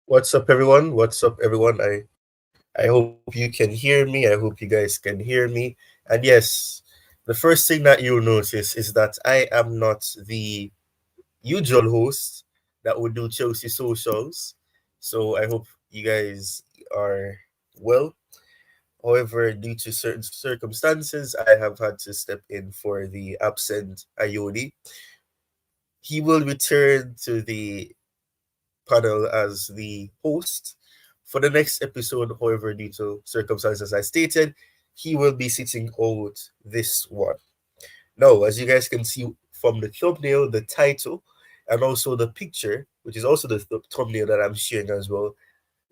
What's up, everyone? What's up, everyone? I hope you can hear me. I hope you guys can hear me. And yes, the first thing that you'll notice is that I am not the usual host that would do Chelsea socials. So I hope you guys are well. However, due to certain circumstances, I have had to step in for the absent Ayodi. He will return to the panel as the host for the next episode. However, due to circumstances I stated, he will be sitting out this one. Now, as you guys can see from the thumbnail, the title, and also the picture, which is also the thumbnail that I'm sharing as well,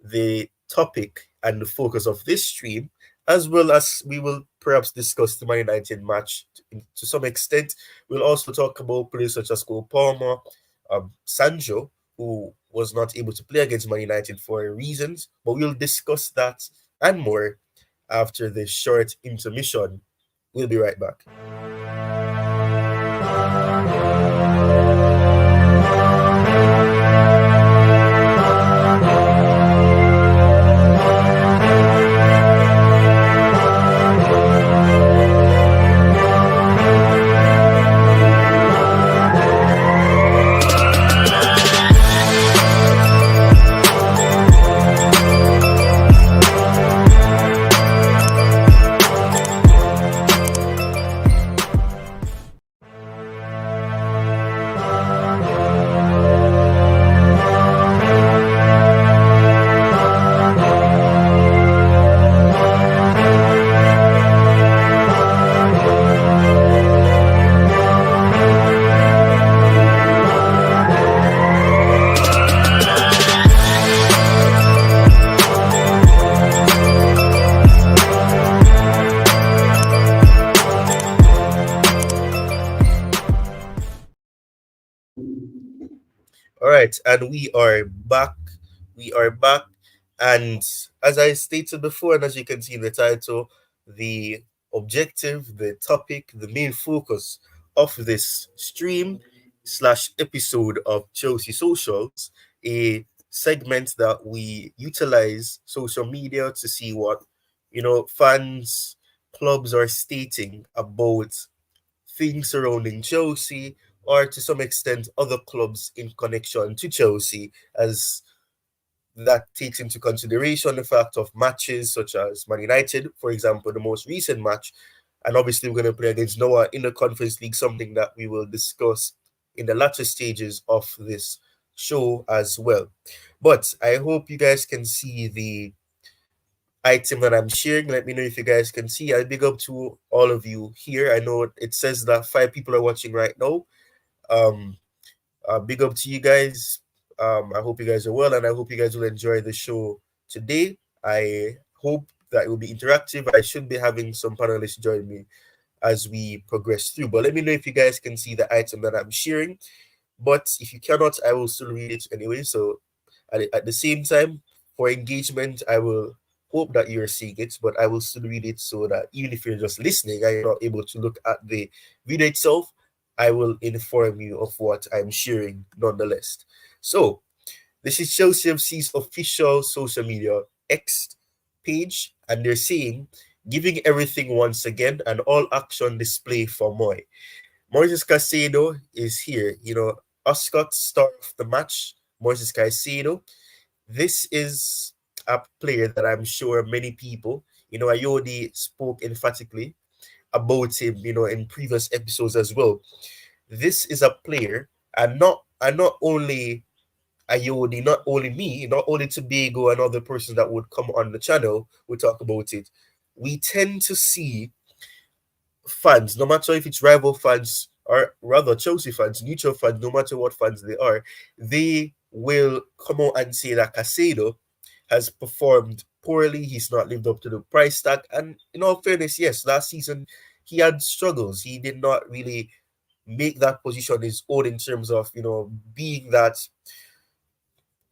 the topic and the focus of this stream, as well as we will perhaps discuss the Man United match to some extent. We'll also talk about players such as Cole Palmer, Sancho, who was not able to play against Man United for reasons, but we'll discuss that and more after this short intermission. We'll be right back. All right, and we are back. We are back. And as I stated before, and as you can see in the title, the objective, the topic, the main focus of this stream slash episode of Chelsea Socials, a segment that we utilize social media to see what, fans, clubs are stating about things surrounding Chelsea, or to some extent other clubs in connection to Chelsea, as that takes into consideration the fact of matches such as Man United, for example, the most recent match. And obviously, we're going to play against Noah in the Conference League, something that we will discuss in the latter stages of this show as well. But I hope you guys can see the item that I'm sharing. Let me know if you guys can see. I big up to all of you here. I know it says that 5 people are watching right now. Um, Big up to you guys. I hope you guys are well, and I hope you guys will enjoy the show today. I hope that it will be interactive. I should be having some panelists join me as we progress through. But let me know if you guys can see the item that I'm sharing. But if you cannot, I will still read it anyway. So at the same time, for engagement, I will hope that you're seeing it, but I will still read it so that even if you're just listening and you're not able to look at the video itself, I will inform you of what I'm sharing nonetheless. So, this is Chelsea FC's official social media X page, and they're saying, giving everything once again, an all action display for Moy. Moises Caicedo is here. Oscar, star of the match, Moises Caicedo. This is a player that I'm sure many people, Ayodi spoke emphatically about him, in previous episodes as well. This is a player, and not only Ayodi, not only me, not only Tobago and other persons that would come on the channel would talk about it. We tend to see fans, no matter if it's rival fans or rather Chelsea fans, neutral fans, no matter what fans they are, they will come out and say that Caicedo has performed poorly. He's not lived up to the price tag. And in all fairness, yes, last season he had struggles. He did not really make that position his own in terms of, being that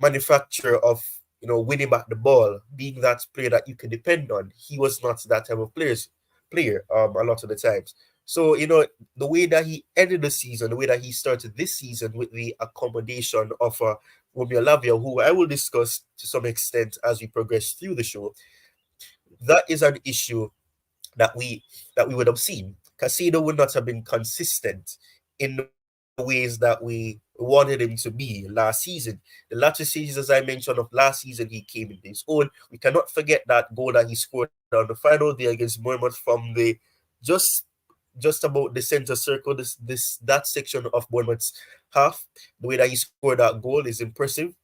manufacturer of, winning back the ball, being that player that you can depend on. He was not that type of player a lot of the times. So, the way that he ended the season, the way that he started this season with the accommodation of Romeo Lavia, who I will discuss to some extent as we progress through the show, that is an issue that we would have seen. Caicedo would not have been consistent in the ways that we wanted him to be last season. The latter stages, as I mentioned, of last season, he came into his own. We cannot forget that goal that he scored on the final day against Bournemouth from the just just about the center circle, that section of Bournemouth's half. The way that he scored that goal is impressive.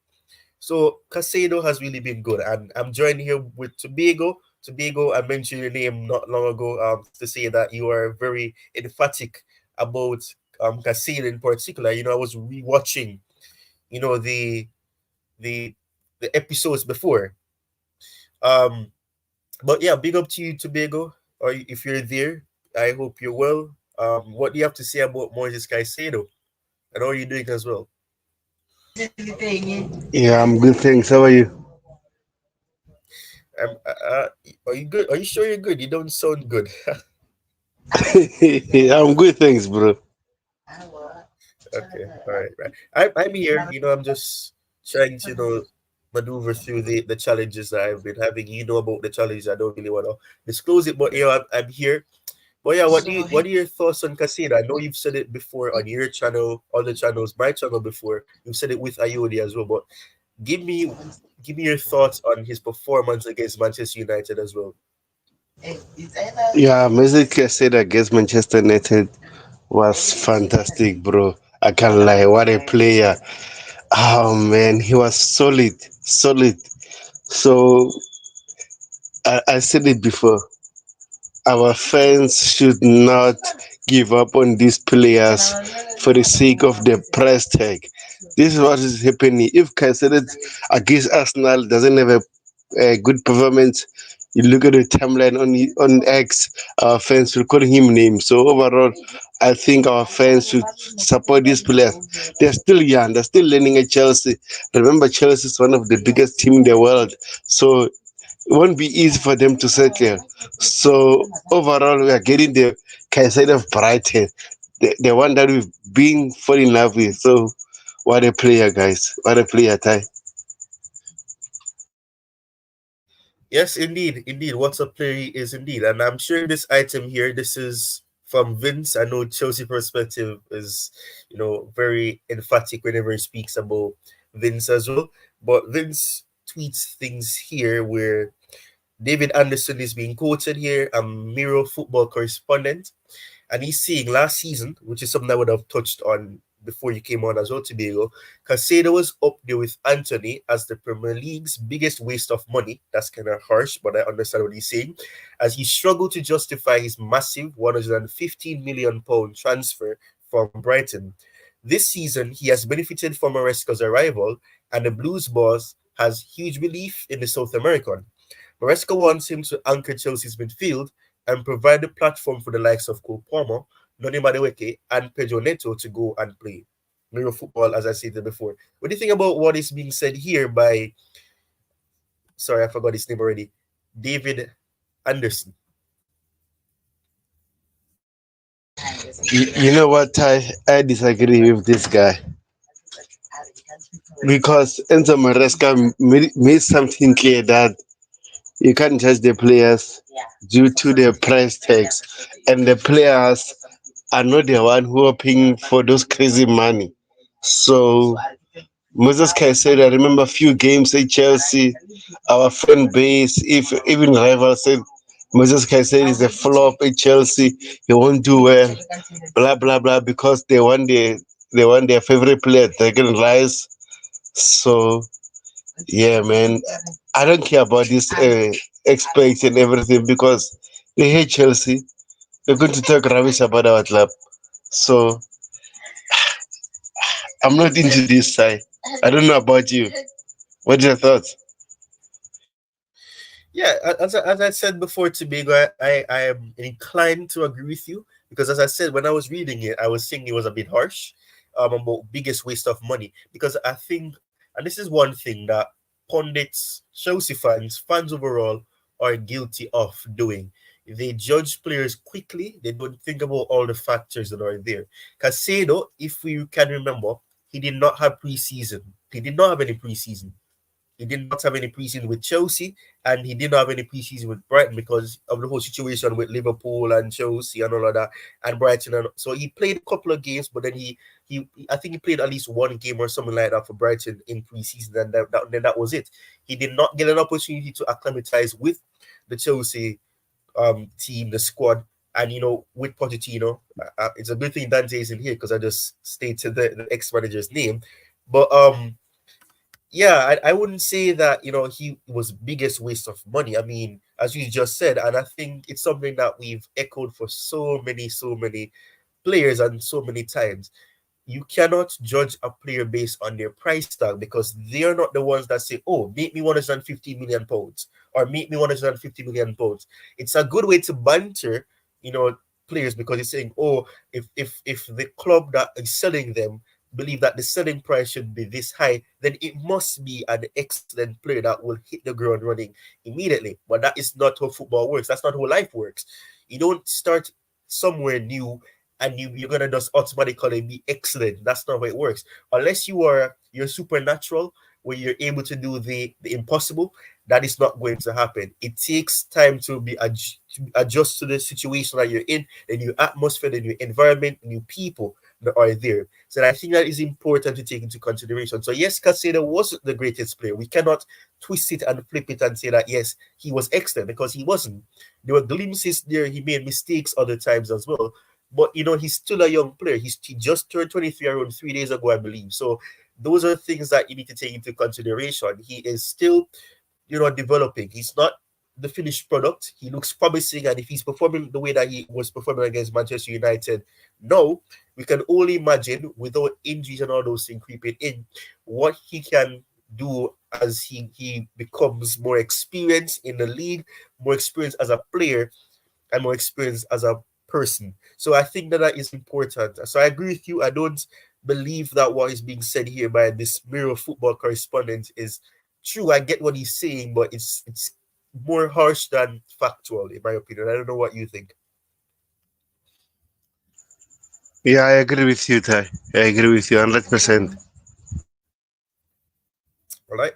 So Casado has really been good, and I'm joined here with Tobago. Tobago, I mentioned your name not long ago to say that you are very emphatic about Casado in particular. I was rewatching, you know, the the the episodes before. Um, but yeah, big up to you, Tobago. Or if you're there, I hope you're well. What do you have to say about Moises Caicedo? And how are you doing as well? Yeah, I'm good. Thanks. How are you? Are you good? Are you sure you're good? You don't sound good. I'm good. Thanks, bro. Okay, all right, right. I'm here. I'm just trying to maneuver through the challenges that I've been having. You know about the challenges. I don't really want to disclose it, but I'm here. But yeah, what are your thoughts on Casino? I know you've said it before on your channel, other channels, my channel before. You've said it with Ayodi as well. But give me give me your thoughts on his performance against Manchester United as well. Yeah, Moises Caicedo against Manchester United was fantastic, bro. I can't lie. What a player. Oh man, he was solid, solid. So I said it before. Our fans should not give up on these players for the sake of the price tag. This is what is happening. If Caicedo against Arsenal doesn't have a good performance, you look at the timeline on X, our fans will call him names. So overall, I think our fans should support these players. They're still young. They're still learning at Chelsea. Remember, Chelsea is one of the biggest team in the world. So it won't be easy for them to settle. So overall, we are getting the side of Brighton, the one that we've been falling in love with. So what a player, guys! What a player, Ty. Yes, indeed, indeed. What's a player he is indeed. And I'm sharing this item here. This is from Vince. I know Chelsea perspective is, very emphatic whenever he speaks about Vince as well. But Vince tweets things here where David Anderson is being quoted here, a Miro football correspondent. And he's saying last season, which is something I would have touched on before you came on as well, Tobago, Casado was up there with Anthony as the Premier League's biggest waste of money. That's kind of harsh, but I understand what he's saying. As he struggled to justify his massive £115 million transfer from Brighton. This season, he has benefited from Maresca's arrival, and the Blues boss has huge belief in the South American. Maresca wants him to anchor Chelsea's midfield and provide the platform for the likes of Cole Palmer, Noni Madueke, and Pedro Neto to go and play. Mirror football, as I stated before. What do you think about what is being said here by, sorry, I forgot his name already, David Anderson? You know what, Ty? I disagree with this guy because Enzo Maresca made something clear that you can't judge the players due to their price tags, and the players are not the one who are paying for those crazy money. So Moses Caicedo, I remember a few games at Chelsea, our fan base, if even rivals said Moses Caicedo is a flop at Chelsea, he won't do well, blah blah blah, because they want their favorite player taken rise. So yeah, man, I don't care about this experts and everything because they hate Chelsea. They're going to talk rubbish about our club. So I'm not into this side. I don't know about you. What's your thoughts? Yeah, as I said before, Tobago, I am inclined to agree with you because, as I said, when I was reading it, I was saying it was a bit harsh about biggest waste of money because I think, and this is one thing that pundits, Chelsea fans overall are guilty of doing. They judge players quickly. They don't think about all the factors that are there. Caicedo, if we can remember, he did not have preseason. He did not have any preseason. He did not have any preseason with Chelsea, and he didn't have any preseason with Brighton because of the whole situation with Liverpool and Chelsea and all of that, and Brighton. And so he played a couple of games, but then he I think he played at least one game or something like that for Brighton in preseason, and then that was it. He did not get an opportunity to acclimatize with the Chelsea team, the squad, and with Pochettino. It's a good thing Dante isn't here because I just stated the ex manager's name, but yeah, I wouldn't say that he was biggest waste of money. I mean, as you just said, and I think it's something that we've echoed for so many players and so many times. You cannot judge a player based on their price tag because they are not the ones that say, "Oh, make me 150 million pounds" or "Make me 150 million pounds." It's a good way to banter, you know, players because it's saying, "Oh, if the club that is selling them believe that the selling price should be this high, then it must be an excellent player that will hit the ground running immediately." But that is not how football works. That's not how life works. You don't start somewhere new and you're gonna just automatically be excellent. That's not how it works. Unless you're supernatural, where you're able to do the impossible, that is not going to happen. It takes time to adjust to the situation that you're in, the new atmosphere, the new environment, new people that are there. So I think that is important to take into consideration. So yes, Casado wasn't the greatest player. We cannot twist it and flip it and say that yes, he was excellent because he wasn't. There were glimpses there. He made mistakes other times as well. But he's still a young player. He just turned 23 around 3 days ago, I believe. So those are things that you need to take into consideration. He is still, developing. He's not the finished product. He looks promising, and if he's performing the way that he was performing against Manchester United, no, we can only imagine without injuries and all those things creeping in, what he can do as he becomes more experienced in the league, more experienced as a player, and more experience as a person. So I think that is important. So I agree with you. I don't believe that what is being said here by this Mirror football correspondent is true. I get what he's saying, but it's more harsh than factual, in my opinion. I don't know what you think. Yeah, I agree with you, Ty. I agree with you 100%. All right.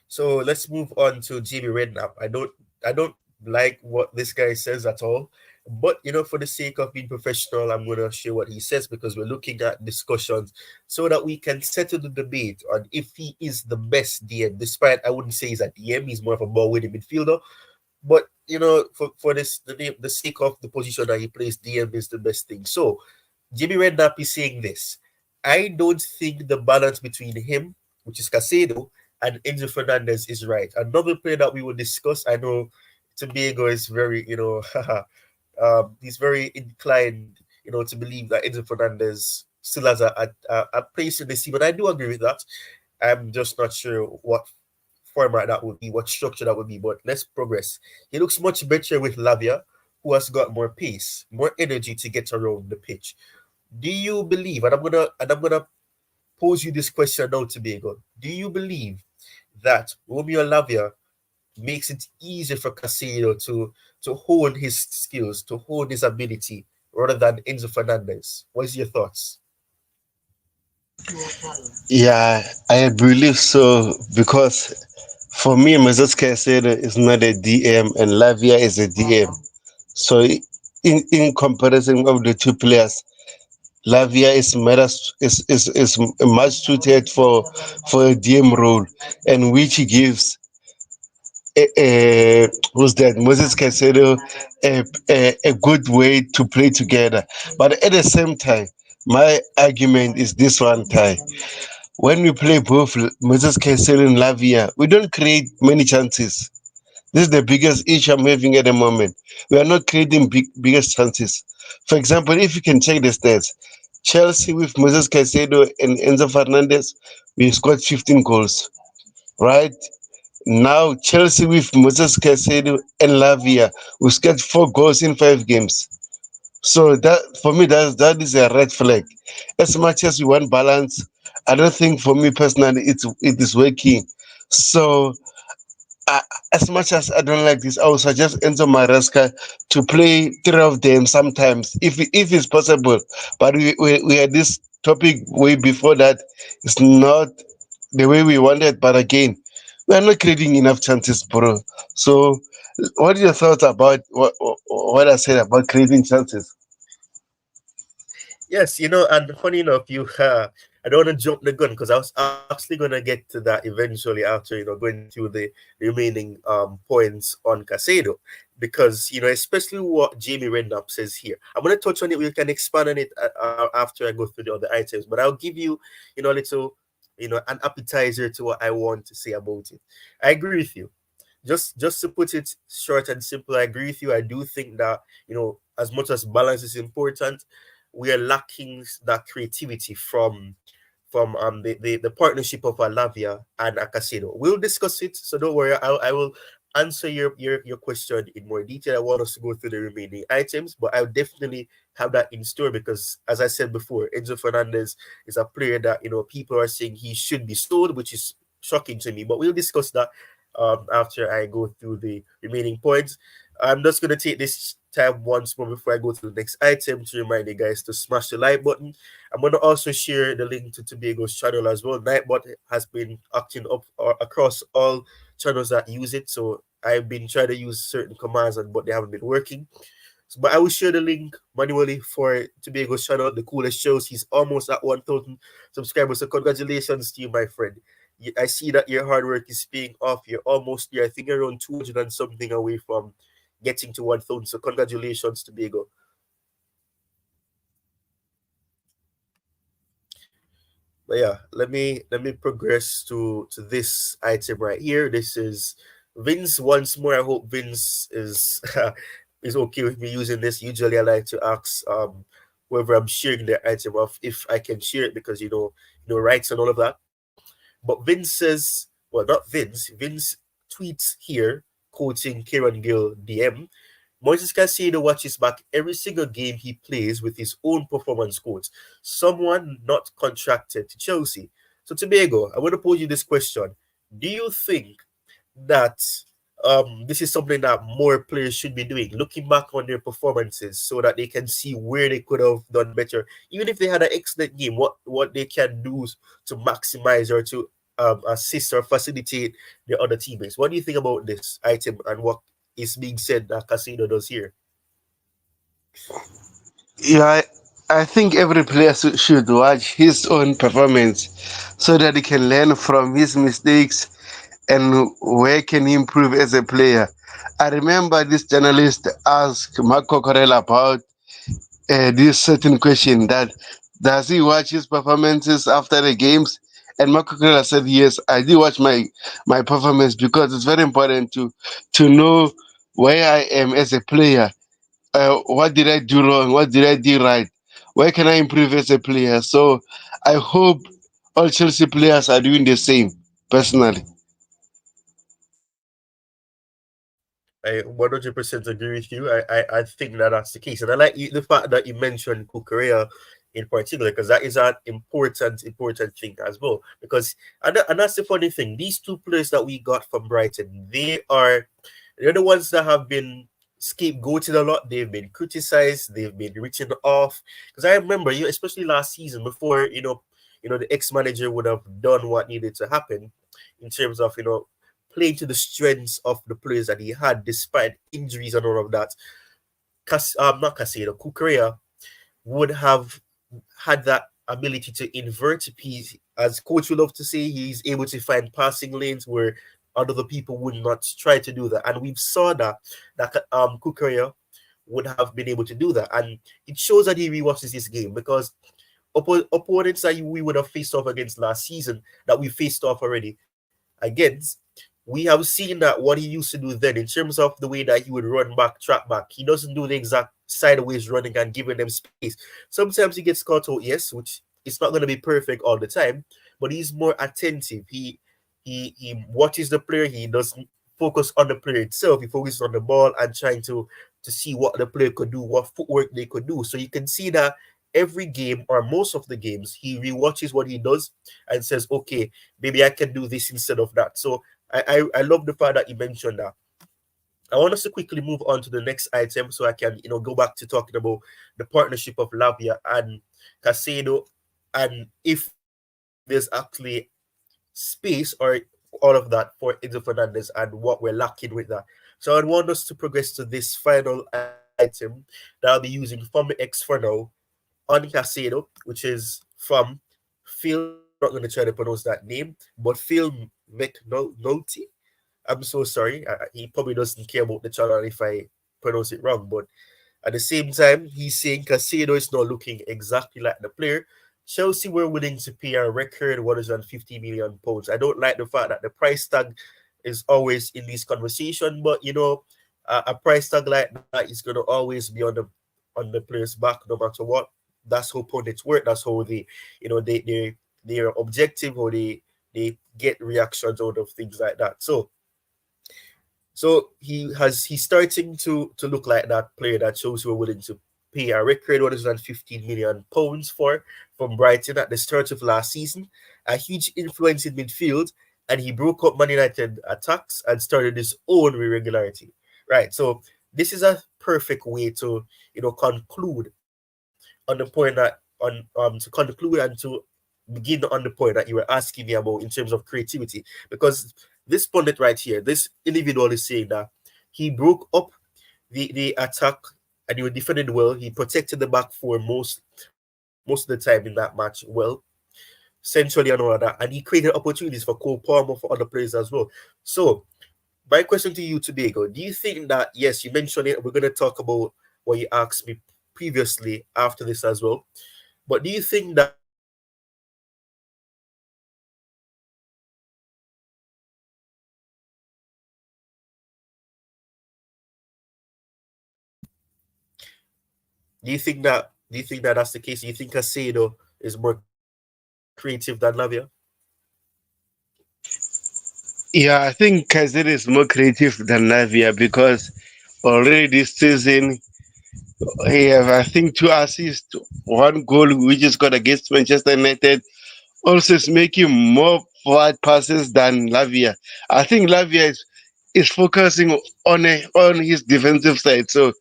So let's move on to Jamie Redknapp. I don't like what this guy says at all. But for the sake of being professional, I'm gonna share what he says because we're looking at discussions so that we can settle the debate on if he is the best DM. Despite I wouldn't say he's a DM, he's more of a ball winning midfielder. But for the sake of the position that he plays, DM is the best thing. So Jimmy Redknapp is saying this. I don't think the balance between him, which is Casado, and Enzo Fernandez is right. Another player that we will discuss, I know Tobago is very, he's very inclined, to believe that Enzo Fernandez still has a place in the team, and I do agree with that. I'm just not sure what format that would be, what structure that would be, but let's progress. He looks much better with Lavia, who has got more pace, more energy to get around the pitch. Do you believe, and I'm gonna pose you this question now, Tobago, do you believe that Romeo Lavia makes it easier for Casino to hone his skills, to hone his ability, rather than Enzo Fernandez? What's your thoughts? Yeah, I believe so because for me, Moises Caicedo is not a DM and Lavia is a DM. So in comparison of the two players, Lavia is much suited for a DM role, and which gives who's that Moses Caicedo a good way to play together. But at the same time, my argument is this one, Ty. When we play both Moses Caicedo and Lavia, we don't create many chances. This is the biggest issue I'm having at the moment. We are not creating biggest chances. For example, if you can check the stats, Chelsea with Moses Caicedo and Enzo Fernandez, we scored 15 goals, right? Now Chelsea with Moses Caicedo and Lavia, we scored 4 goals in 5 games. So that for me, that is a red flag. As much as we want balance, I don't think for me personally it is working. So I, as much as I don't like this, I would suggest Enzo Maresca to play three of them sometimes, if it's possible. But we had this topic way before that. It's not the way we wanted, but again, we are not creating enough chances, bro. So, what are your thoughts about what I said about creating chances? Yes, and funny enough, I don't want to jump the gun because I was actually going to get to that eventually after, going through the remaining points on Casado. Because, especially what Jamie Redknapp says here. I'm going to touch on it. We can expand on it after I go through the other items. But I'll give you, a little, an appetizer to what I want to say about it. I agree with you. Just to put it short and simple, I agree with you. I do think that, as much as balance is important, we are lacking that creativity from the partnership of Alavia and Acasino. We'll discuss it, so don't worry. I will answer your question in more detail. I want us to go through the remaining items, but I'll definitely have that in store because, as I said before, Enzo Fernandez is a player that people are saying he should be sold, which is shocking to me. But we'll discuss that after I go through the remaining points. I'm just going to take this time once more before I go to the next item to remind you guys to smash the like button. I'm going to also share the link to Tobago's channel as well. Nightbot has been acting up across all channels that use it. So I've been trying to use certain commands, but they haven't been working. But I will share the link manually for Tobago's channel. The coolest shows. He's almost at 1,000 subscribers. So congratulations to you, my friend. I see that your hard work is paying off. You're almost there. I think around 200 and something away from getting to 1,000. So congratulations, Tobago. But yeah, let me progress to this item right here. This is Vince once more. I hope Vince is is okay with me using this. Usually, I like to ask whoever I'm sharing the item of if I can share it because rights and all of that. But Vince says, well, not Vince. Vince tweets here, quoting Kieran Gill DM. Moises Caicedo watches back every single game he plays with his own performance quotes. Someone not contracted to Chelsea. So, Tobago, I want to pose you this question. Do you think that this is something that more players should be doing, looking back on their performances so that they can see where they could have done better, even if they had an excellent game, what they can do to maximize or to assist or facilitate their other teammates? What do you think about this item and what is being said that Casino does here? Yeah, I think every player should watch his own performance so that he can learn from his mistakes and where can he improve as a player. I remember this journalist asked Marco Corella about this certain question that does he watch his performances after the games? And Marco Corella said, yes, I do watch my performance because it's very important to know where I am as a player. What did I do wrong? What did I do right? Where can I improve as a player? So I hope all Chelsea players are doing the same, personally. I 100% agree with you. I think that that's the case. And I like the fact that you mentioned Kukurea in particular, because that is an important thing as well. Because, and that's the funny thing, these two players that we got from Brighton, they're the ones that have been scapegoated a lot. They've been criticized, they've been written off. Because I remember, especially last season, before, the ex-manager would have done what needed to happen in terms of, playing to the strengths of the players that he had despite injuries and all of that. Not Casado, Kukurea would have had that ability to invert piece. As coach would love to say, he's able to find passing lanes where other people would not try to do that. And we've saw that Kukurea would have been able to do that. And it shows that he rewatches this game because opponents that we would have faced off against last season that we faced off already against, we have seen that what he used to do then in terms of the way that he would run back, track back, he doesn't do the exact sideways running and giving them space. Sometimes he gets caught out, yes, which it's not going to be perfect all the time, but he's more attentive. He watches the player. He doesn't focus on the player itself. He focuses on the ball and trying to see what the player could do, what footwork they could do. So you can see that every game or most of the games, he rewatches what he does and says, okay, maybe I can do this instead of that. So I love the fact that you mentioned that. I want us to quickly move on to the next item so I can, go back to talking about the partnership of Lavia and Caicedo, and if there's actually space or all of that for Enzo Fernandez and what we're lacking with that. So I want us to progress to this final item that I'll be using from X for now on Caicedo, which is from Phil. I'm not going to try to pronounce that name, but Phil McNulty. I'm so sorry. He probably doesn't care about the channel if I pronounce it wrong, but at the same time, he's saying Caicedo is not looking exactly like the player. Chelsea were willing to pay a record £150 million. I don't like the fact that the price tag is always in this conversation, but a price tag like that is going to always be on the player's back no matter what. That's how pundits work. That's how they're objective, how they get reactions out of things like that. So he's starting to look like that player that Chelsea were willing to pay a record £115 million for from Brighton at the start of last season. A huge influence in midfield, and he broke up Man United attacks and started his own irregularity. Right. So this is a perfect way to conclude on the point that to conclude and to begin on the point that you were asking me about in terms of creativity, because this pundit right here, this individual is saying that he broke up the attack and he defended well. He protected the back four most of the time in that match well, centrally and all of that, and he created opportunities for Cole Palmer, for other players as well. So my question to you today, go, do you think that, yes, you mentioned it, we're going to talk about what you asked me previously after this as well, but do you think that do you think that that's the case? Do you think Casado is more creative than Lavia? Yeah, I think Kaiser is more creative than Navia because already this season he have I think two assists, one goal which is got against Manchester United. Also is making more forward passes than Lavia. I think Lavia is focusing on his defensive side. So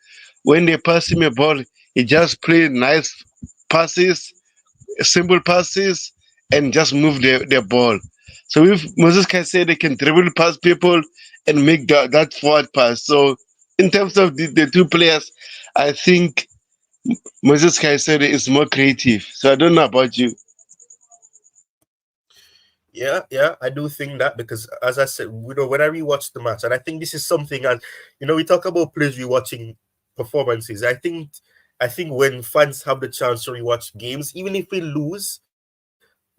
when they pass him a ball, he just play nice passes, simple passes, and just move the ball. So if Moses can say they can dribble past people and make that forward pass. So in terms of the two players, I think Moses Caicedo is more creative. So I don't know about you. Yeah, I do think that because, as I said, when I rewatched the match, and I think this is something as we talk about players rewatching performances. I think when fans have the chance to rewatch games, even if we lose,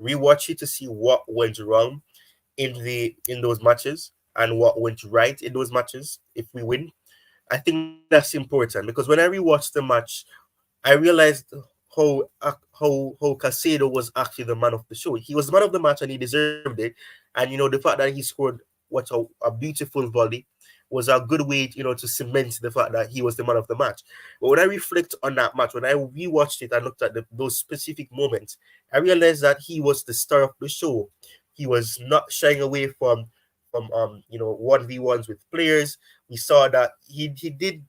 rewatch it to see what went wrong in those matches and what went right in those matches. If we win, I think that's important because when I rewatched the match, I realized how Casado was actually the man of the show. He was the man of the match and he deserved it. And the fact that he scored a beautiful volley was a good way, to cement the fact that he was the man of the match. But when I reflect on that match, when I rewatched it and looked at those specific moments, I realized that he was the star of the show. He was not shying away from 1v1s with players. We saw that he did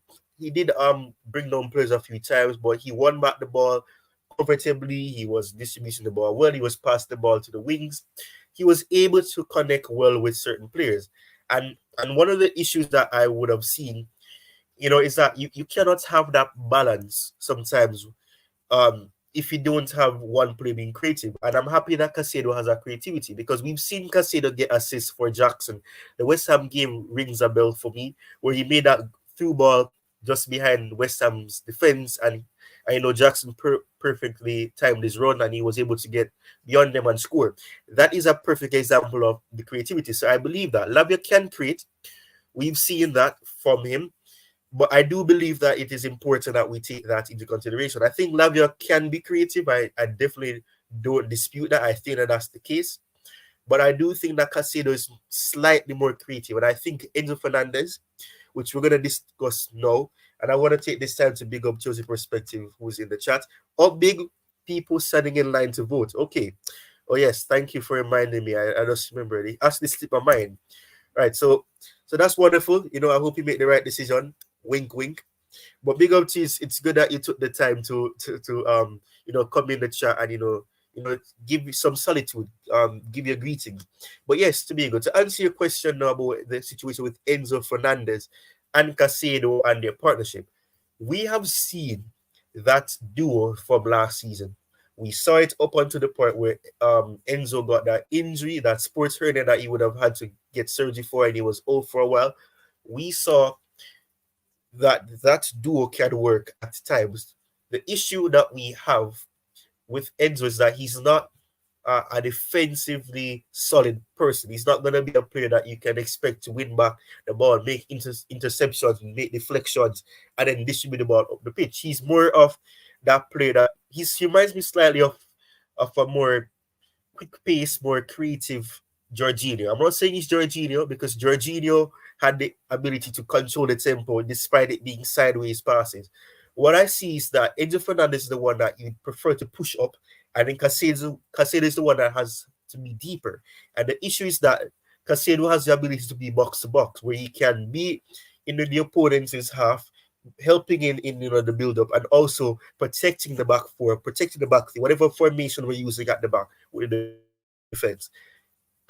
bring down players a few times, but he won back the ball comfortably. He was distributing the ball well. He was passing the ball to the wings. He was able to connect well with certain players. And one of the issues that I would have seen, is that you cannot have that balance sometimes if you don't have one player being creative. And I'm happy that Caicedo has a creativity because we've seen Caicedo get assists for Jackson. The West Ham game rings a bell for me, where he made that through ball just behind West Ham's defense, and I know Jackson perfectly timed his run, and he was able to get beyond them and score. That is a perfect example of the creativity. So I believe that Lavia can create. We've seen that from him, but I do believe that it is important that we take that into consideration. I think Lavia can be creative. I definitely don't dispute that. I think that that's the case. But I do think that Casado is slightly more creative. And I think Enzo Fernandez, which we're going to discuss now, and I want to take this time to big up Chelsea Perspective, who's in the chat. Up big people standing in line to vote. Okay. Oh, yes. Thank you for reminding me. I just remembered. It actually slipped my mind. Right. So that's wonderful. I hope you make the right decision. Wink, wink. But big up to you. It's good that you took the time to come in the chat and give you some solitude, give you a greeting. But yes, to answer your question now about the situation with Enzo Fernandez and Caicedo and their partnership, we have seen that duo from last season. We saw it up until the point where Enzo got that injury, that sports hernia that he would have had to get surgery for, and he was old for a while. We saw that duo can work at times. The issue that we have with Enzo is that he's not a defensively solid person. He's not going to be a player that you can expect to win back the ball, make interceptions, make deflections, and then distribute the ball up the pitch. He's more of that player that he reminds me slightly of a more quick pace, more creative Jorginho. I'm not saying he's Jorginho because Jorginho had the ability to control the tempo despite it being sideways passes. What I see is that Enzo Fernandez is the one that you prefer to push up, and then Caicedo is the one that has to be deeper. And the issue is that Caicedo has the ability to be box to box, where he can be in the opponent's half, helping in the build up, and also protecting the back four, protecting the back three, whatever formation we're using at the back with the defense.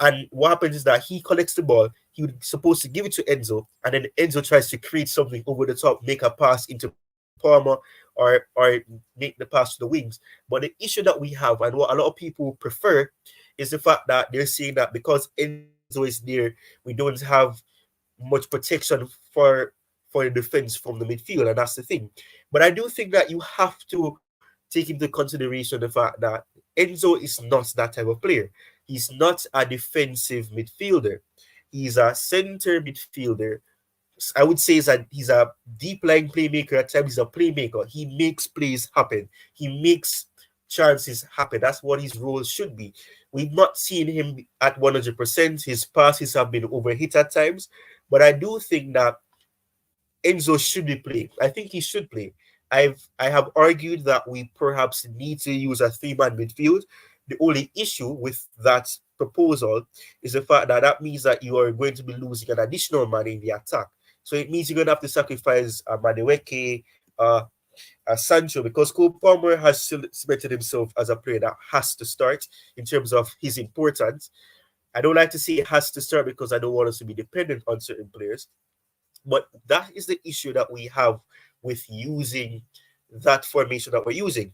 And what happens is that he collects the ball. He was supposed to give it to Enzo, and then Enzo tries to create something over the top, make a pass into Palmer, or make the pass to the wings. But the issue that we have, and what a lot of people prefer, is the fact that they're saying that because Enzo is there, we don't have much protection for the defense from the midfield, and that's the thing. But I do think that you have to take into consideration the fact that Enzo is not that type of player. He's not a defensive midfielder. He's a center midfielder. I would say he's a deep line playmaker. At times, he's a playmaker. He makes plays happen. He makes chances happen. That's what his role should be. We've not seen him at 100%. His passes have been overhit at times, but I do think that Enzo should be playing. I think he should play. I have argued that we perhaps need to use a three-man midfield. The only issue with that proposal is the fact that that means that you are going to be losing an additional man in the attack. So it means you're going to have to sacrifice Madueke, Sancho, because Cole Palmer has cemented himself as a player that has to start in terms of his importance. I don't like to say it has to start because I don't want us to be dependent on certain players. But that is the issue that we have with using that formation that we're using.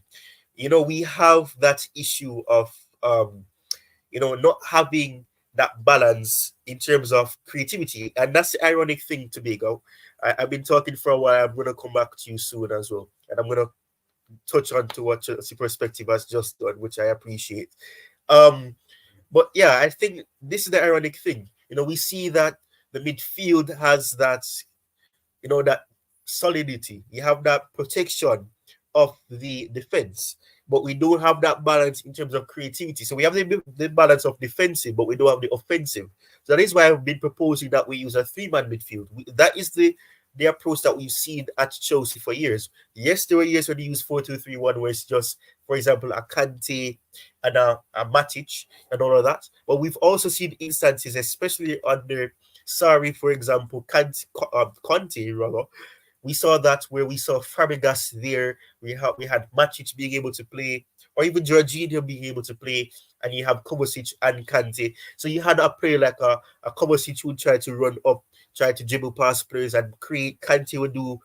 We have that issue of not having that balance in terms of creativity. And that's the ironic thing, Tobago. I've been talking for a while. I'm going to come back to you soon as well. And I'm going to touch on to what Chelsea Perspective has just done, which I appreciate. Um, but yeah, I think this is the ironic thing. We see that the midfield has that solidity. You have that protection of the defense, but we don't have that balance in terms of creativity. So we have the balance of defensive, but we don't have the offensive. So that is why I've been proposing that we use a three-man midfield. That is the approach that we've seen at Chelsea for years. Yes, there were years when they used 4-2-3-1, where it's just, for example, a Kante and a Matic and all of that. But we've also seen instances, especially under Sarri, for example, Conte, rather. We saw that where we saw Fabregas there. We had Matic being able to play, or even Jorginho being able to play, and you have Kovacic and Kante. So you had a player like a Kovacic who would try to run up, try to dribble past players and create. Kante would do,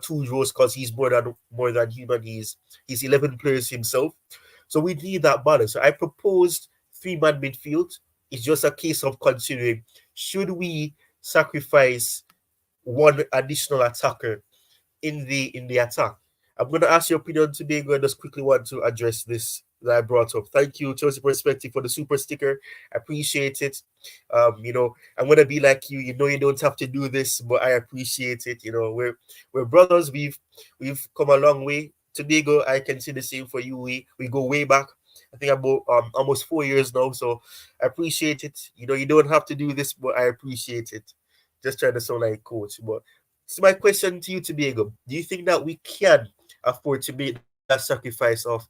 two rows because he's more than human. He's 11 players himself. So we need that balance. So I proposed three-man midfield. It's just a case of considering, should we sacrifice one additional attacker in the attack? I'm going to ask your opinion today. I just quickly want to address this that I brought up. Thank you, Chelsea Perspective, for the super sticker. I appreciate it. I'm going to be like you. You don't have to do this, but I appreciate it. We're brothers. We've come a long way. Tobago, I can see the same for you. We go way back. I think about almost 4 years now. So I appreciate it. You don't have to do this, but I appreciate it. Just trying to sound like a coach. But so my question to you, Tobago, do you think that we can afford to make that sacrifice of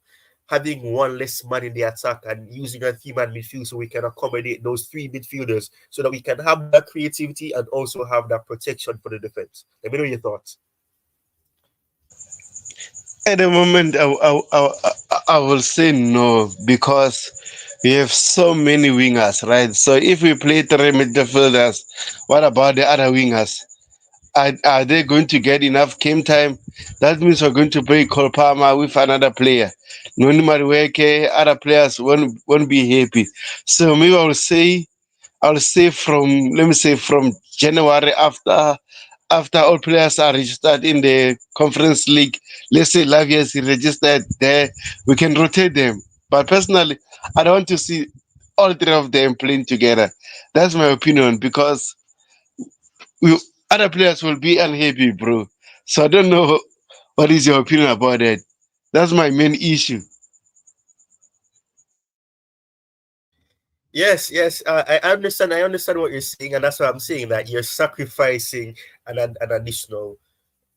having one less man in the attack and using a three-man midfield so we can accommodate those three midfielders so that we can have that creativity and also have that protection for the defense. Let me know your thoughts. At the moment, I will say no because we have so many wingers, right? So if we play three midfielders, what about the other wingers? Are they going to get enough game time? That means we're going to play Cole Palmer with another player. Noni Madueke, other players won't be happy. So maybe I'll say from, let me say, from January, after all players are registered in the conference league. Let's say Lavia is registered there, we can rotate them. But personally, I don't want to see all three of them playing together. That's my opinion because we, other players will be unhappy, bro. So I don't know what is your opinion about that. That's my main issue. Yes, yes, I understand. I understand what you're saying, and that's why I'm saying that you're sacrificing an additional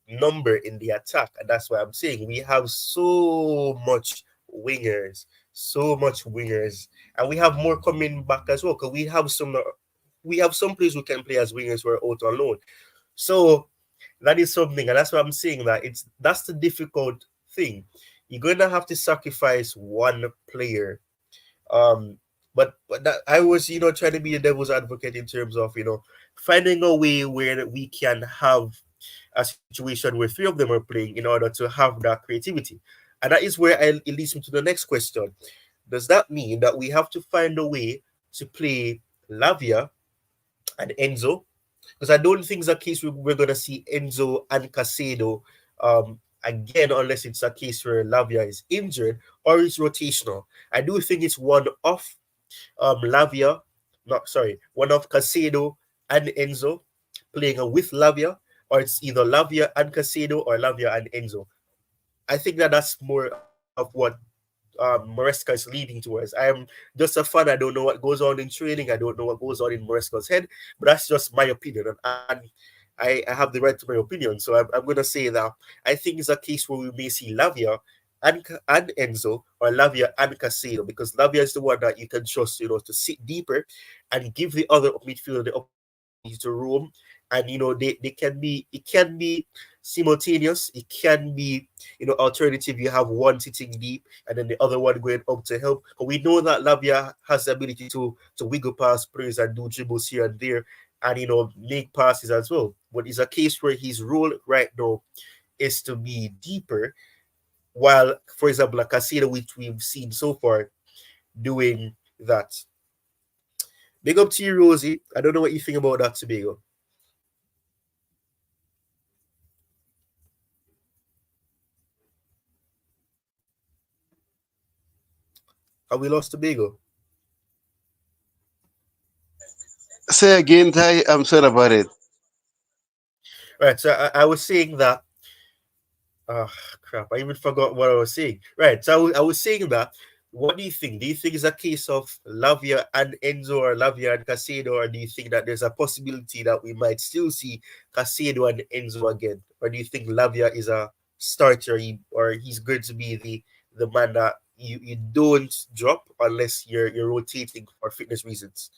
number in the attack, and that's why I'm saying we have so much wingers, and we have more coming back as well. Because we have some players who can play as wingers who are out on loan. So that is something, and that's why I'm saying that that's the difficult thing. You're gonna have to sacrifice one player. Um, but that I was trying to be the devil's advocate in terms of finding a way where we can have a situation where three of them are playing in order to have that creativity. And that is where it leads me to the next question. Does that mean that we have to find a way to play Lavia and Enzo? Because I don't think it's a case we're going to see Enzo and Caicedo again, unless it's a case where Lavia is injured or it's rotational. I do think it's Lavia, not sorry, one of Caicedo and Enzo playing with Lavia, or it's either Lavia and Caicedo or Lavia and Enzo. I think that that's more of what Maresca is leading towards. I am just a fan. I don't know what goes on in training. I don't know what goes on in Maresca's head, but that's just my opinion. And I have the right to my opinion. So I'm going to say that I think it's a case where we may see Lavia and Enzo or Lavia and Casado because Lavia is the one that you can trust, to sit deeper and give the other midfielder the opportunity to roam. And they can be it can be simultaneous, it can be alternative. You have one sitting deep and then the other one going up to help. But we know that Lavia has the ability to wiggle past players and do dribbles here and there and make passes as well. But it's a case where his role right now is to be deeper while, for example, like Casino, which we've seen so far, doing that. Big up to you, Rosie. I don't know what you think about that, Tobago. Have we lost Tobago? Say again, Ty. I'm sorry about it. Right. So I was saying that. Ah, crap! I even forgot what I was saying. Right. So I was saying that. What do you think? Do you think it's a case of Lavia and Enzo or Lavia and Casado, or do you think that there's a possibility that we might still see Casado and Enzo again, or do you think Lavia is a starter, or he's going to be the man that you don't drop unless you're rotating for fitness reasons?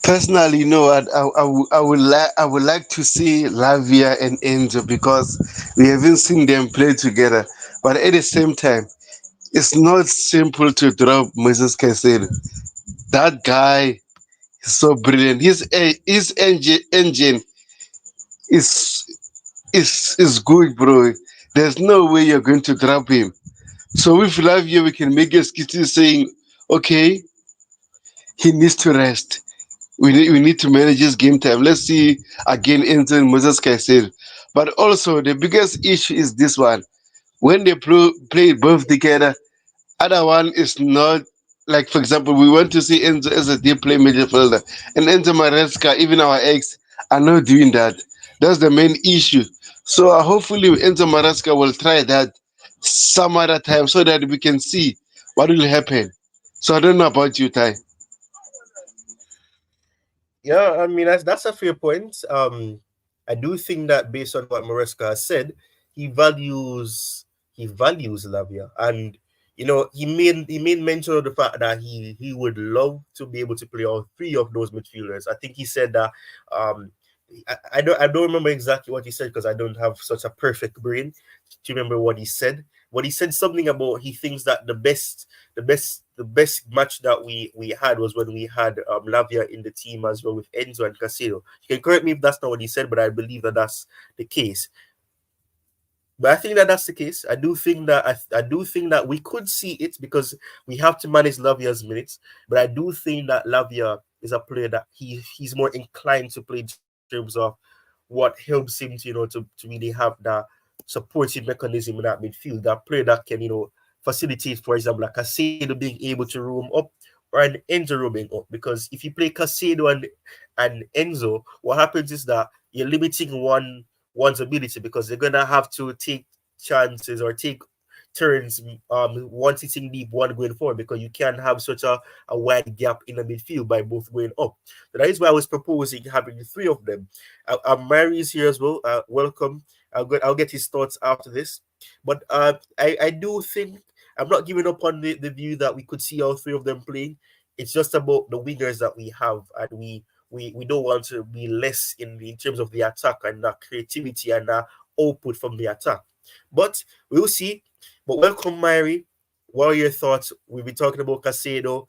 Personally, I would like to see Lavia and Enzo because we haven't seen them play together. But at the same time, it's not simple to drop Moises Caicedo. That guy is so brilliant. His engine is is good, bro. There's no way you're going to drop him. So with Lavia, we can make excuses saying, okay, he needs to rest. We need to manage his game time. Let's see again Enzo Moses Caicedo. But also the biggest issue is this one. When they play both together, other one is not like, for example, we want to see Enzo as a deep play midfielder. And Enzo Maresca, even our ex, are not doing that. That's the main issue. So hopefully Enzo Maresca will try that some other time so that we can see what will happen. So I don't know about you, Ty. Yeah, I mean that's a fair point. I do think that based on what Maresca has said, he values he values Lavia, and he made mention of the fact that he would love to be able to play all three of those midfielders. I think he said that um I don't remember exactly what he said because I don't have such a perfect brain to remember what he said. But he said something about he thinks that the best match that we had was when we had Lavia in the team as well with Enzo and Caicedo. You can correct me if that's not what he said, but I believe that that's the case. But I think that that's the case. I do think that we could see it because we have to manage Lavia's minutes. But I do think that Lavia is a player that he's more inclined to play in terms of what helps him to really have that supportive mechanism in that midfield. That player that can facilitate, for example, like Casado being able to roam up or an Enzo roaming up. Because if you play Casado and Enzo, what happens is that you're limiting one's ability because they're gonna have to take chances or take turns, one sitting deep, one going forward, because you can't have such a wide gap in the midfield by both going up. So that is why I was proposing having the three of them. Mary is here as well. Welcome. I'll get his thoughts after this. But I do think I'm not giving up on the view that we could see all three of them playing. It's just about the wingers that we have, and we don't want to be less in terms of the attack and the creativity and the output from the attack. But we'll see. But welcome, Myri. What are your thoughts? We've been talking about Casado.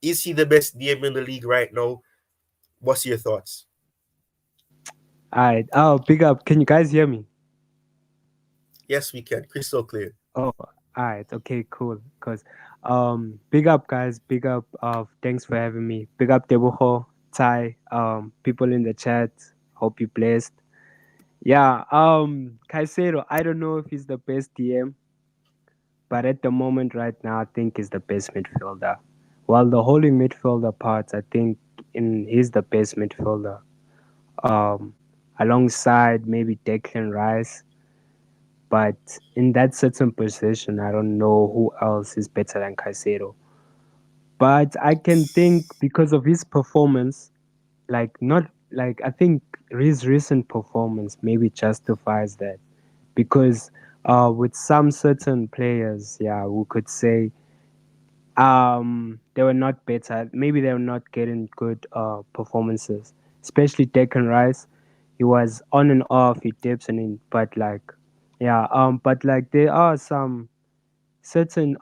Is he the best DM in the league right now? What's your thoughts? All right. Oh, big up. Can you guys hear me? Yes, we can. Crystal clear. Oh, all right. Okay, cool. Cause, big up, guys. Big up. Thanks for having me. Big up, Debucho, Ty. People in the chat. Hope you blessed. Yeah. Caicedo. I don't know if he's the best DM, but at the moment, right now, I think he's the best midfielder. While the holding midfielder parts, I think he's the best midfielder. Um, alongside maybe Declan Rice. But in that certain position, I don't know who else is better than Caicedo. But I can think because of his performance, like not like I think his recent performance maybe justifies that. Because with some certain players, yeah, we could say they were not better. Maybe they were not getting good performances. Especially Declan Rice, he was on and off. He dips and in, but like, yeah. But like there are some certain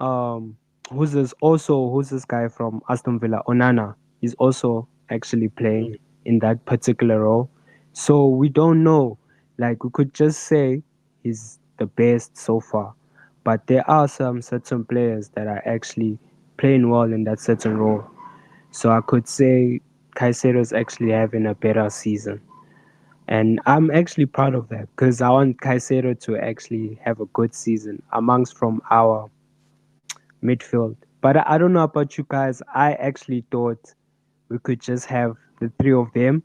who's this guy from Aston Villa, Onana, is also actually playing in that particular role. So we don't know. Like we could just say he's the best so far, but there are some certain players that are actually playing well in that certain role. So I could say Caicedo's actually having a better season. And I'm actually proud of that because I want Caicedo to actually have a good season amongst from our midfield. But I don't know about you guys. I actually thought we could just have the three of them,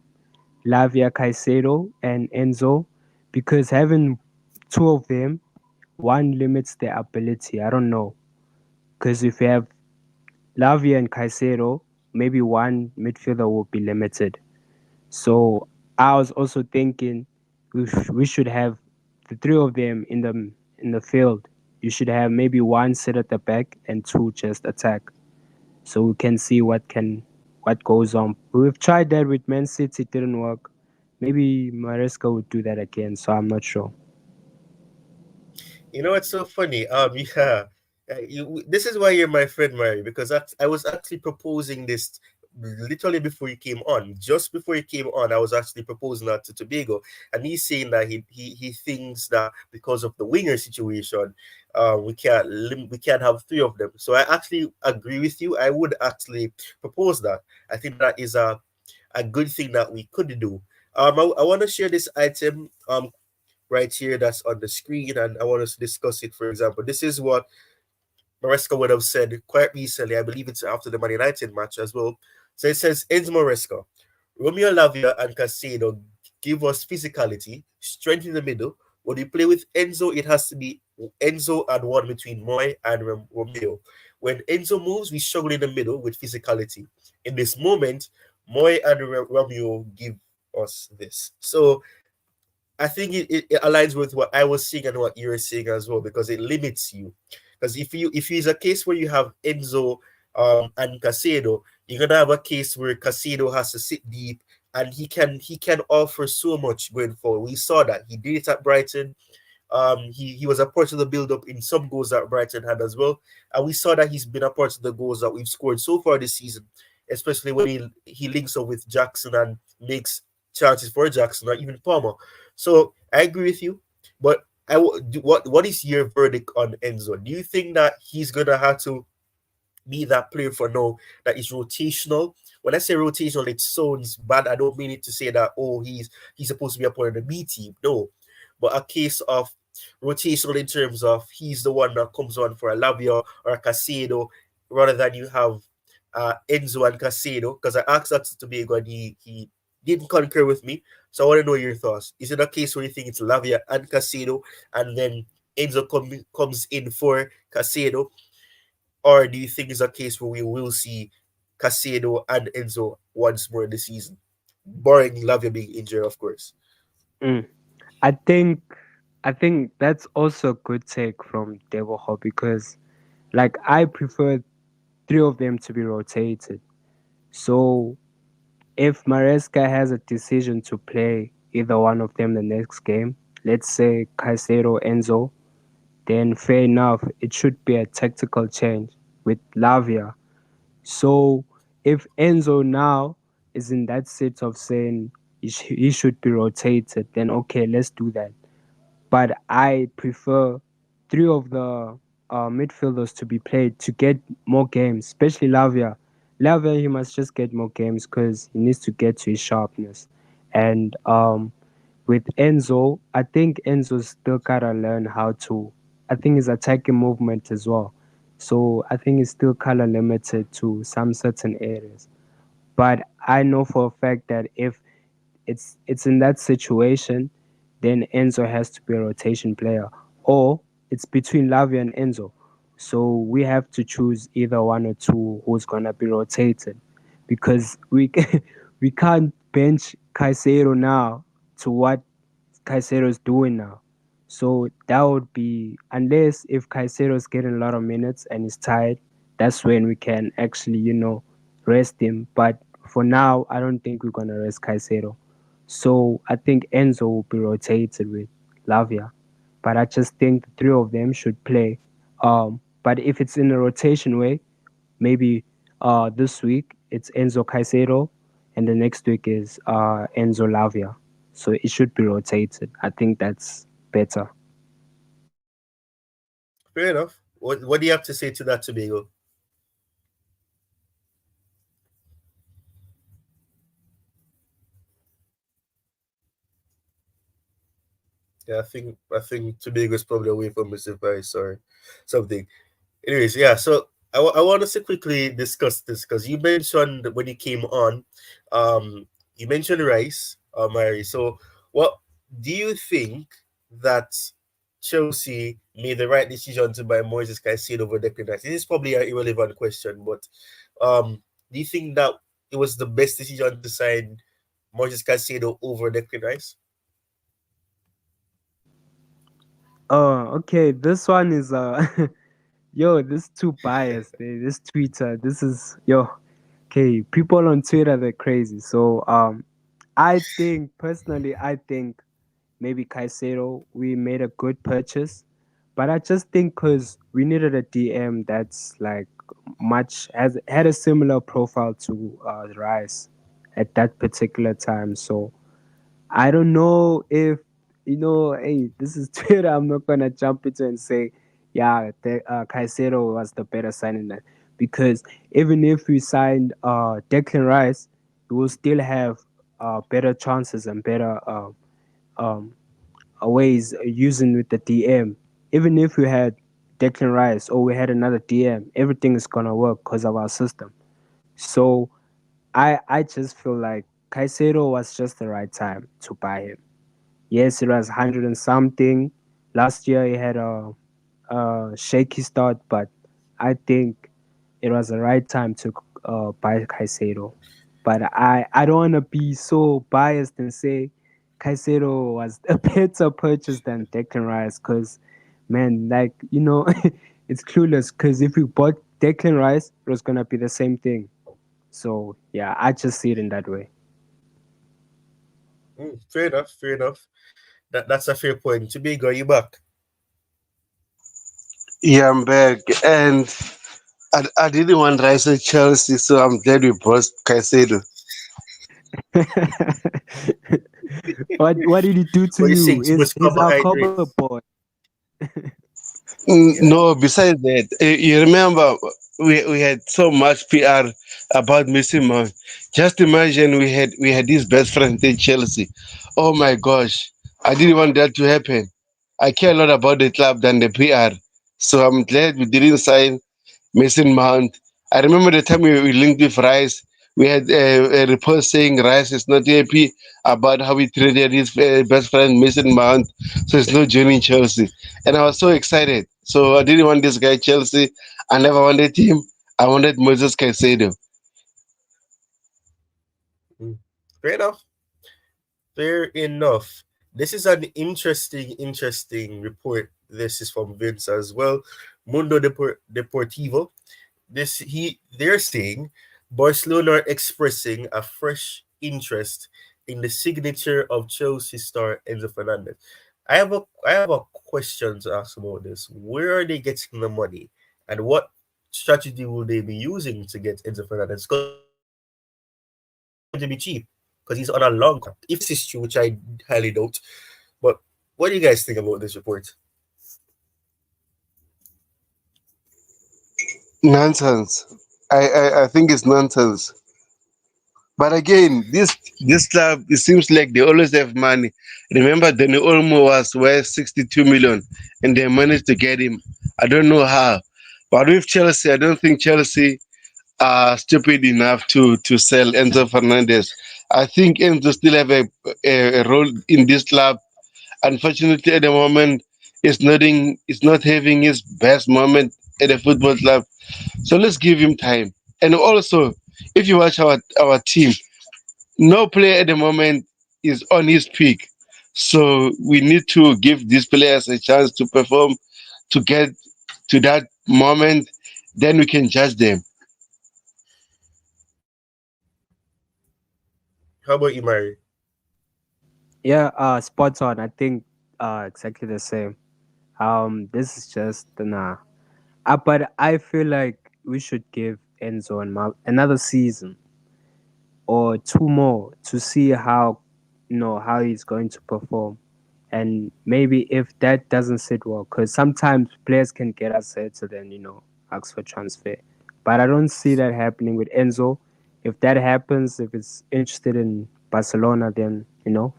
Lavia, Caicedo, and Enzo, because having two of them, one limits their ability. I don't know. Because if you have Lavia and Caicedo, maybe one midfielder will be limited. So I was also thinking we should have the three of them in the field. You should have maybe one sit at the back and two just attack, so we can see what goes on. We've tried that with Man City, it didn't work. Maybe Maresca would do that again, so I'm not sure. You know what's so funny? Yeah, this is why you're my friend, Mary, because I was actually proposing this literally before you came on. Just before you came on, I was actually proposing that to Tobago, and he's saying that he thinks that because of the winger situation, we can't have three of them. So I actually agree with you. I would actually propose that. I think that is a good thing that we could do. I want to share this item right here that's on the screen, and I want us to discuss it. For example, this is what Maresca would have said quite recently. I believe it's after the Man United match as well. So it says, Enzo Maresca, Romeo Lavia and Casado give us physicality, strength in the middle. When we play with Enzo, it has to be Enzo and one between Moy and Romeo. When Enzo moves, we struggle in the middle with physicality. In this moment, Moy and Romeo give us this. So I think it aligns with what I was saying and what you're saying as well, because it limits you. Because if it's a case where you have Enzo and Caicedo, you're gonna have a case where Caicedo has to sit deep, and he can offer so much going forward. We saw that he did it at Brighton. He was a part of the build up in some goals that Brighton had as well, and we saw that he's been a part of the goals that we've scored so far this season, especially when he links up with Jackson and makes chances for Jackson or even Palmer. So I agree with you, but what is your verdict on Enzo? Do you think that he's gonna have to be that player for now that is rotational? When I say rotational, it sounds bad. I don't mean it to say that, oh, he's supposed to be a part of the B team. No, but a case of rotational in terms of he's the one that comes on for a Lavia or a Caicedo, rather than you have Enzo and Caicedo. Because I asked that to Tobago and he didn't concur with me. So I want to know your thoughts. Is it a case where you think it's Lavia and Caicedo, and then Enzo comes in for Caicedo, or do you think it's a case where we will see Caicedo and Enzo once more this season, barring Lavia being injured, of course? Mm. I think I think that's also a good take from Devoho because like I prefer three of them to be rotated. So if Maresca has a decision to play either one of them the next game, let's say Caicedo, Enzo, then fair enough. It should be a tactical change with Lavia. So if Enzo now is in that state of saying he should be rotated, then okay, let's do that. But I prefer three of the midfielders to be played to get more games, especially Lavia. Lavia, he must just get more games because he needs to get to his sharpness. And with Enzo, I think Enzo's still gotta learn how to. I think his attacking movement as well. So I think he's still kind of limited to some certain areas. But I know for a fact that if it's in that situation, then Enzo has to be a rotation player, or it's between Lavia and Enzo. So we have to choose either one or two who's gonna be rotated, because we can't bench Caicedo now to what Caicedo's doing now. So that would be, unless if Caicedo's getting a lot of minutes and he's tired, that's when we can actually, rest him. But for now, I don't think we're gonna rest Caicedo. So I think Enzo will be rotated with Lavia. But I just think the three of them should play. But if it's in a rotation way, maybe this week it's Enzo Caicedo, and the next week is Enzo Lavia. So it should be rotated. I think that's better. Fair enough. What do you have to say to that, Tobago? Yeah, I think Tobago is probably away from his device or something. Anyways, yeah. So I want us to quickly discuss this because you mentioned when you came on, um, you mentioned Rice, Mary. So what do you think that Chelsea made the right decision to buy Moises Caicedo over Declan Rice? This is probably an irrelevant question, but do you think that it was the best decision to sign Moises Caicedo over Declan Rice? Oh, okay. This one is yo, this too biased. This Twitter, this is yo. Okay, people on Twitter they're crazy. So I think personally, I think maybe Caicedo we made a good purchase, but I just think because we needed a DM that's like much has had a similar profile to Rice at that particular time. So I don't know if hey, this is Twitter. I'm not gonna jump into and say, yeah, Caicedo was the better signing that because even if we signed Declan Rice, we will still have better chances and better um, ways using with the DM. Even if we had Declan Rice or we had another DM, everything is gonna work because of our system. So I just feel like Caicedo was just the right time to buy him. Yes, it was 100 and something. Last year he had a shaky start, but I think it was the right time to buy Caicedo. But I don't want to be so biased and say Caicedo was a better purchase than Declan Rice because, man, like, it's clueless because if we bought Declan Rice, it was going to be the same thing. So, yeah, I just see it in that way. Fair enough. Fair enough. That's a fair point. Tobigo, are you back? Yeah, I'm back. And I didn't want Rice at Chelsea, so I'm glad we brought Caicedo. What did he do to What do you you? think? Too much He's our cover carbohydrates. boy. Yeah. No, besides that, you remember we had so much PR about missing Mount. Just imagine we had his best friend in Chelsea. Oh my gosh, I didn't want that to happen. I care a lot about the club than the PR. So I'm glad we didn't sign Mason Mount. I remember the time we linked with Rice. We had a report saying Rice is not happy about how we treated his best friend Mason Mount, so he's not joining Chelsea. And I was so excited. So I didn't want this guy Chelsea. I never wanted him. I wanted Moises Caicedo. Mm. Fair enough. Fair enough. This is an interesting report. This is from Vince as well. Deportivo. They're saying Barcelona are expressing a fresh interest in the signature of Chelsea star Enzo Fernandez. I have a question to ask about this. Where are they getting the money, and what strategy will they be using to get Enzo Fernandez? Because it's not going to be cheap because he's on a long contract. If this is true, which I highly doubt, but what do you guys think about this report? Nonsense. I think it's nonsense. But again, this club, it seems like they always have money. Remember, Danny Olmo was worth 62 million, and they managed to get him. I don't know how, but with Chelsea, I don't think Chelsea are stupid enough to sell Enzo Fernandez. I think Enzo still have a role in this club. Unfortunately, at the moment, it's not having his best moment at a football club. So let's give him time. And also, if you watch our team, no player at the moment is on his peak. So we need to give these players a chance to perform, to get to that moment, then we can judge them. How about you, Mary? Yeah, spot on. I think exactly the same. This is just nah. But I feel like we should give Enzo and another season or two more to see how how he's going to perform. And maybe if that doesn't sit well, because sometimes players can get upset to then ask for transfer. But I don't see that happening with Enzo. If that happens, if it's interested in Barcelona, then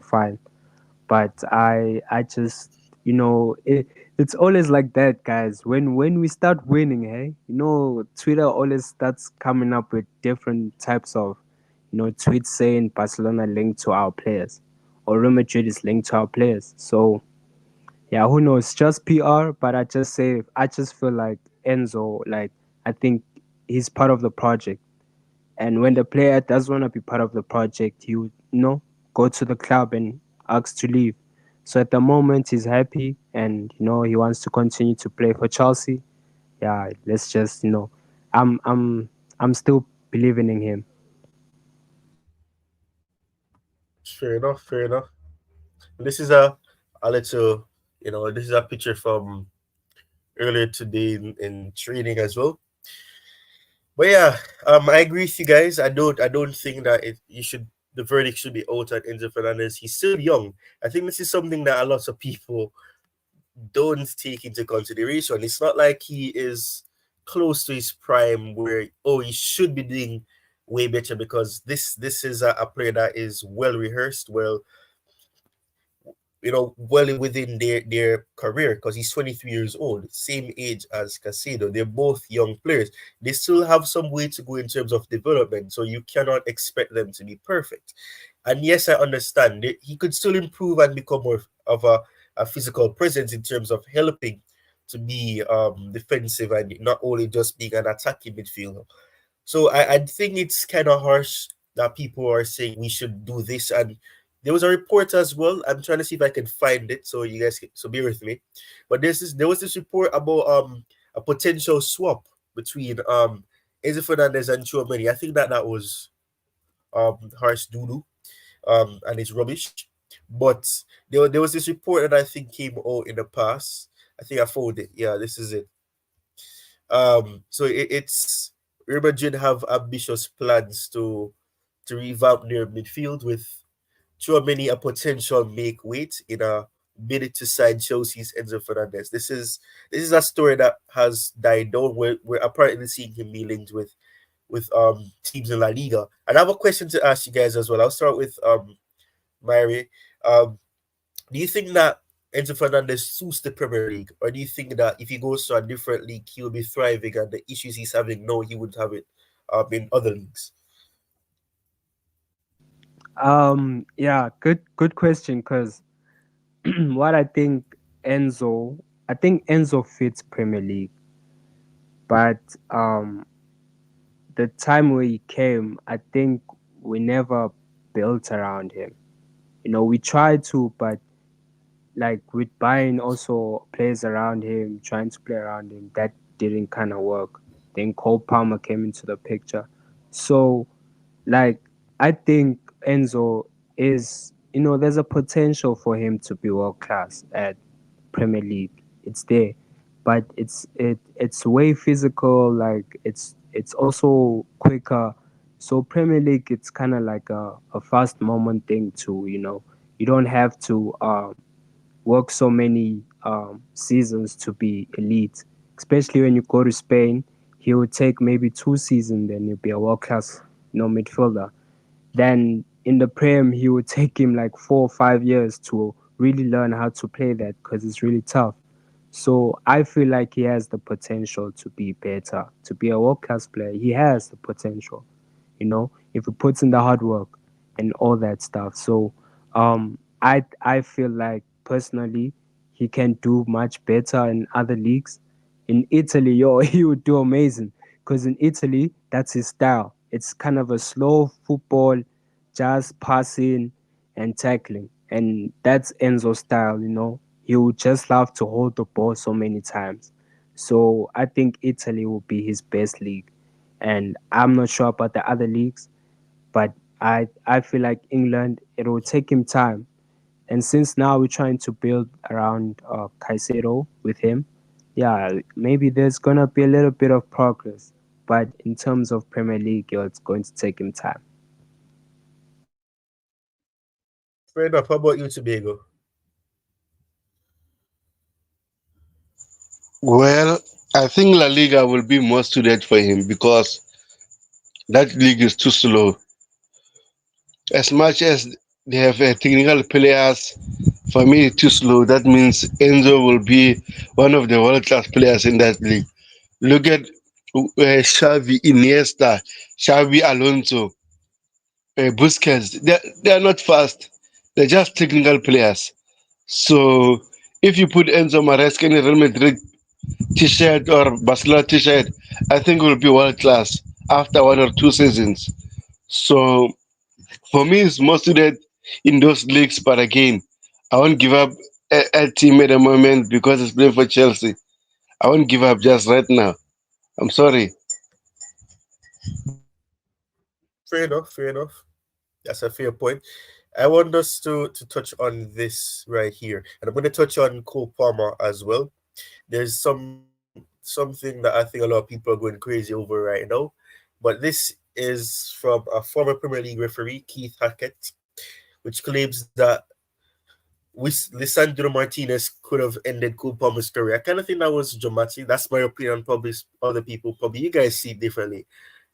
fine. But I just it's always like that, guys. When we start winning, hey, Twitter always starts coming up with different types of tweets saying Barcelona linked to our players or Real Madrid is linked to our players. So yeah, who knows? Just PR, but I just feel like Enzo, like I think he's part of the project. And when the player does want to be part of the project, he would, go to the club and ask to leave. So at the moment, he's happy and, he wants to continue to play for Chelsea. Yeah, let's just, I'm, I'm, I'm still believing in him. Fair enough. Fair enough. This is a little, this is a picture from earlier today in training as well. But yeah, I agree with you guys. I don't think that you should the verdict should be out on Enzo Fernandez. He's still young. I think this is something that a lot of people don't take into consideration. It's not like he is close to his prime where he should be doing way better because this is a player that is well rehearsed, well within their career because he's 23 years old, same age as Casado. They're both young players. They still have some way to go in terms of development, so you cannot expect them to be perfect. And yes, I understand he could still improve and become more of a physical presence in terms of helping to be defensive and not only just being an attacking midfielder. So I think it's kind of harsh that people are saying we should do this and there was a report as well. I'm trying to see if I can find it, so you guys, so bear with me. But there was this report about a potential swap between Enzo Fernandez and Chouameni. I think that was harsh doodoo and it's rubbish. But there was this report that I think came out in the past. I think I found it. Yeah, this is it. So it's Real Madrid have ambitious plans to revamp their midfield with Chouameni a potential make weight in a bid to sign Chelsea's Enzo Fernandez. This is a story that has died down. We're apparently seeing him be linked with teams in La Liga. And I have a question to ask you guys as well. I'll start with Myri. Um, do you think that Enzo Fernandez suits the Premier League, or do you think that if he goes to a different league, he'll be thriving and the issues he's having now, he would have it in other leagues? Yeah, good question. Because what Enzo, I think Enzo fits Premier League, but the time where he came, I think we never built around him. We tried to, but like with buying also players around him, trying to play around him, that didn't kind of work. Then Cole Palmer came into the picture. So, like, I think Enzo is, there's a potential for him to be world class at Premier League. It's there, but it's way physical. Like it's also quicker. So Premier League, it's kind of like a fast moment thing too. You don't have to work so many seasons to be elite. Especially when you go to Spain, he would take maybe 2 seasons, then you'll be a world class, midfielder. Then in the Prem, he would take him like 4 or 5 years to really learn how to play that because it's really tough. So I feel like he has the potential to be better, to be a world class player. He has the potential, if he puts in the hard work and all that stuff. So I feel like personally he can do much better in other leagues. In Italy, yo, he would do amazing because in Italy, that's his style. It's kind of a slow football, just passing and tackling. And that's Enzo's style. He would just love to hold the ball so many times. So I think Italy will be his best league. And I'm not sure about the other leagues, but I feel like England, it will take him time. And since now we're trying to build around Caicedo with him, yeah, maybe there's gonna be a little bit of progress. But in terms of Premier League, it's going to take him time. Fair enough. How about you, Tobago? Well, I think La Liga will be more suited for him because that league is too slow. As much as they have technical players, for me, too slow. That means Enzo will be one of the world class players in that league. Look at Xavi, Iniesta, Xavi Alonso, Busquets. They are not fast. They're just technical players. So if you put Enzo Maresca in a Real Madrid t-shirt or Barcelona t-shirt, I think it will be world class after 1 or 2 seasons. So for me, it's more suited in those leagues. But again, I won't give up a team at the moment because it's playing for Chelsea. I won't give up just right now. I'm sorry. Fair enough. Fair enough. That's a fair point. I want us to touch on this right here, and I'm going to touch on Cole Palmer as well. There's something that I think a lot of people are going crazy over right now, but this is from a former Premier League referee, Keith Hackett, which claims that Lisandro Martinez could have ended Cole Palmer's career. I kind of think that was dramatic. That's my opinion. Probably other people, probably you guys see it differently.